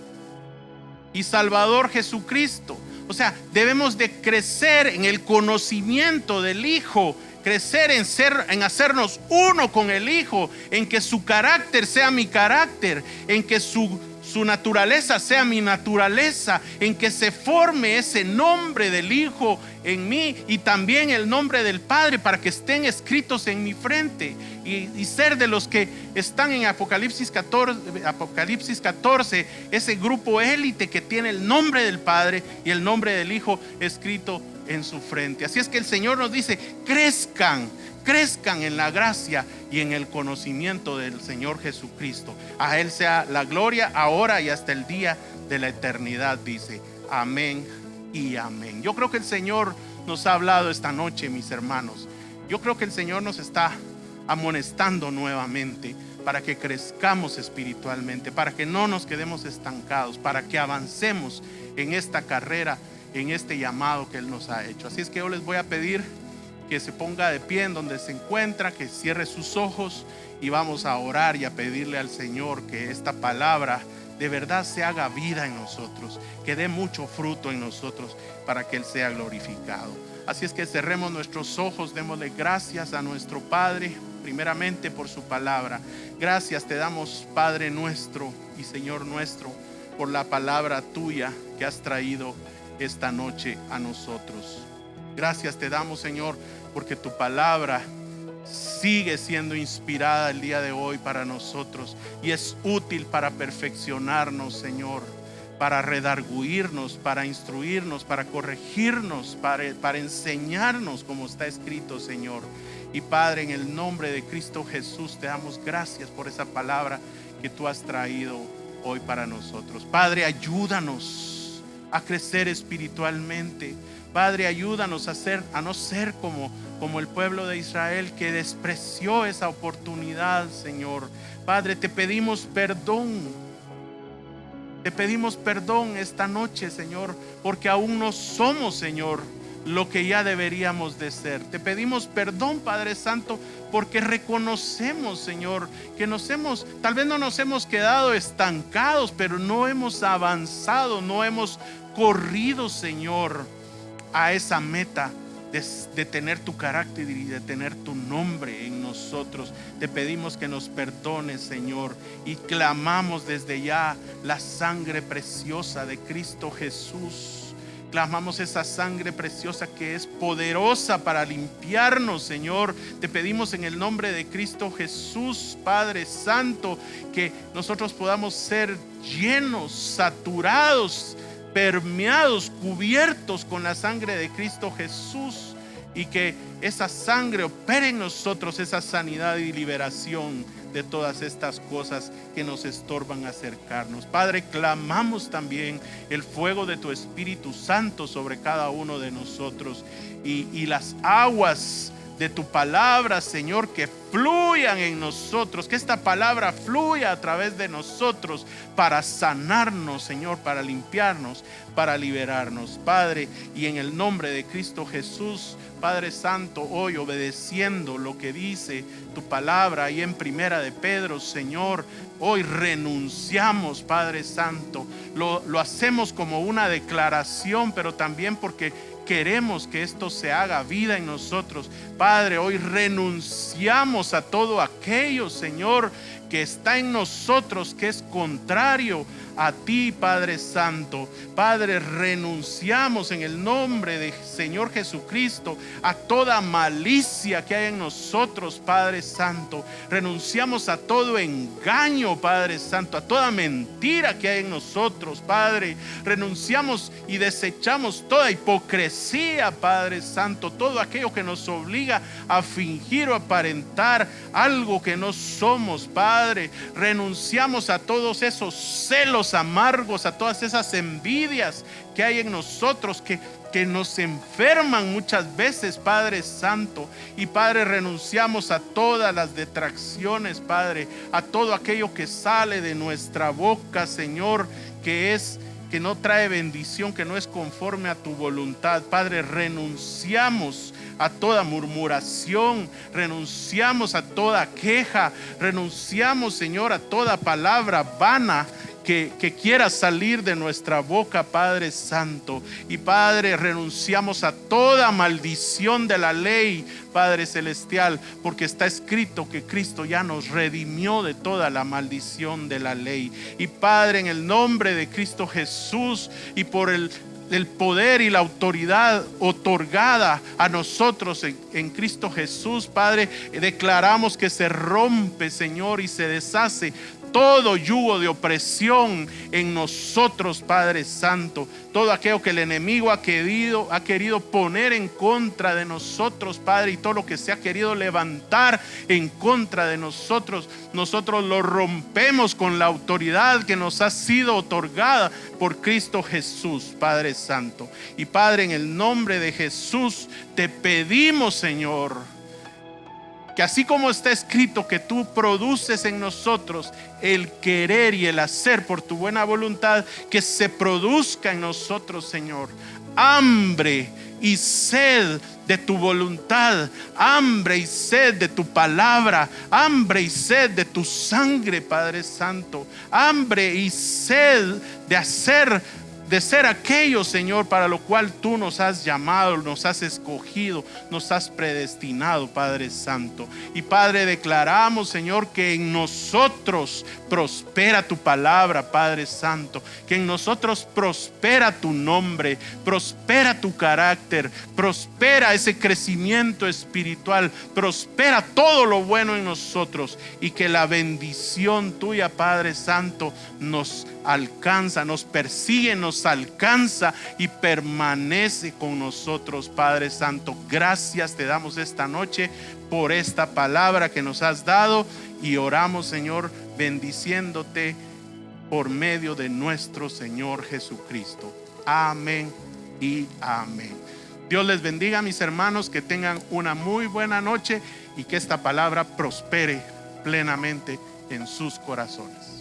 y Salvador Jesucristo. O sea, debemos de crecer en el conocimiento del Hijo, crecer en hacernos uno con el Hijo, en que su carácter sea mi carácter, en que su naturaleza sea mi naturaleza, en que se forme ese nombre del Hijo en mí y también el nombre del Padre, para que estén escritos en mi frente y ser de los que están en Apocalipsis 14, ese grupo élite que tiene el nombre del Padre y el nombre del Hijo escrito en su frente. Así es que el Señor nos dice: crezcan en la gracia y en el conocimiento del Señor Jesucristo. A Él sea la gloria ahora y hasta el día de la eternidad, dice. Amén y amén. Yo creo que el Señor nos ha hablado esta noche, mis hermanos. Yo creo que el Señor nos está amonestando nuevamente para que crezcamos espiritualmente, para que no nos quedemos estancados, para que avancemos en esta carrera, en este llamado que Él nos ha hecho. Así es que yo les voy a pedir que se ponga de pie en donde se encuentra, que cierre sus ojos y vamos a orar y a pedirle al Señor que esta palabra de verdad se haga vida en nosotros, que dé mucho fruto en nosotros para que Él sea glorificado. Así es que cerremos nuestros ojos, démosle gracias a nuestro Padre, primeramente por su palabra. Gracias te damos, Padre nuestro y Señor nuestro, por la palabra tuya que has traído esta noche a nosotros. Gracias te damos, Señor, porque tu palabra sigue siendo inspirada el día de hoy para nosotros y es útil para perfeccionarnos, Señor, para redarguirnos, para instruirnos, para corregirnos, para enseñarnos como está escrito, Señor. Y Padre, en el nombre de Cristo Jesús te damos gracias por esa palabra que tú has traído hoy para nosotros. Padre, ayúdanos a crecer espiritualmente. Padre, ayúdanos a no ser como el pueblo de Israel que despreció esa oportunidad, Señor. Padre, te pedimos perdón. Te pedimos perdón esta noche, Señor, porque aún no somos, Señor, lo que ya deberíamos de ser. Te pedimos perdón, Padre Santo, porque reconocemos, Señor, que tal vez no nos hemos quedado estancados, pero no hemos avanzado, no hemos corrido, Señor, a esa meta de tener tu carácter y de tener tu nombre en nosotros. Te pedimos que nos perdones, Señor, y clamamos desde ya la sangre preciosa de Cristo Jesús. Clamamos esa sangre preciosa que es poderosa para limpiarnos, Señor. Te pedimos en el nombre de Cristo Jesús, Padre Santo, que nosotros podamos ser llenos, saturados, permeados, cubiertos con la sangre de Cristo Jesús, y que esa sangre opere en nosotros esa sanidad y liberación de todas estas cosas que nos estorban acercarnos. Padre, clamamos también el fuego de tu Espíritu Santo sobre cada uno de nosotros y las aguas de tu palabra, Señor, que fluyan en nosotros, que esta palabra fluya a través de nosotros para sanarnos, Señor, para limpiarnos, para liberarnos, Padre. Y en el nombre de Cristo Jesús, Padre Santo, hoy obedeciendo lo que dice tu palabra ahí en Primera de Pedro, Señor, hoy renunciamos, Padre Santo, lo hacemos como una declaración, pero también porque queremos que esto se haga vida en nosotros. Padre, hoy renunciamos a todo aquello, Señor, que está en nosotros, que es contrario a ti, Padre Santo. Padre, renunciamos en el nombre de Señor Jesucristo a toda malicia que hay en nosotros, Padre Santo. Renunciamos a todo engaño, Padre Santo, a toda mentira que hay en nosotros, Padre. Renunciamos y desechamos toda hipocresía, Padre Santo, todo aquello que nos obliga a fingir o aparentar algo que no somos, Padre. Renunciamos a todos esos celos amargos, a todas esas envidias que hay en nosotros que nos enferman muchas veces, Padre Santo. Y Padre, renunciamos a todas las detracciones, Padre, a todo aquello que sale de nuestra boca, Señor, que es que no trae bendición, que no es conforme a tu voluntad. Padre, renunciamos a toda murmuración, renunciamos a toda queja, renunciamos, Señor, a toda palabra vana que quiera salir de nuestra boca, Padre Santo. Y Padre, renunciamos a toda maldición de la ley, Padre Celestial, porque está escrito que Cristo ya nos redimió de toda la maldición de la ley. Y Padre, en el nombre de Cristo Jesús y por el poder y la autoridad otorgada a nosotros en Cristo Jesús, Padre, declaramos que se rompe, Señor, y se deshace todo yugo de opresión en nosotros, Padre Santo. Todo aquello que el enemigo ha querido poner en contra de nosotros, Padre, y todo lo que se ha querido levantar en contra de nosotros, nosotros lo rompemos con la autoridad que nos ha sido otorgada por Cristo Jesús, Padre Santo. Y Padre, en el nombre de Jesús te pedimos, Señor, que así como está escrito que tú produces en nosotros el querer y el hacer por tu buena voluntad, que se produzca en nosotros, Señor, hambre y sed de tu voluntad, hambre y sed de tu palabra, hambre y sed de tu sangre, Padre Santo, hambre y sed de ser aquello, Señor, para lo cual tú nos has llamado, nos has escogido, nos has predestinado, Padre Santo. Y Padre, declaramos, Señor, que en nosotros prospera tu palabra, Padre Santo, que en nosotros prospera tu nombre, prospera tu carácter, prospera ese crecimiento espiritual, prospera todo lo bueno en nosotros, y que la bendición tuya, Padre Santo, nos alcanza, nos persigue, nos alcanza y permanece con nosotros, Padre Santo. Gracias te damos esta noche por esta palabra que nos has dado, y oramos, Señor, bendiciéndote por medio de nuestro Señor Jesucristo. Amén y amén. Dios les bendiga, mis hermanos, que tengan una muy buena noche y que esta palabra prospere plenamente en sus corazones.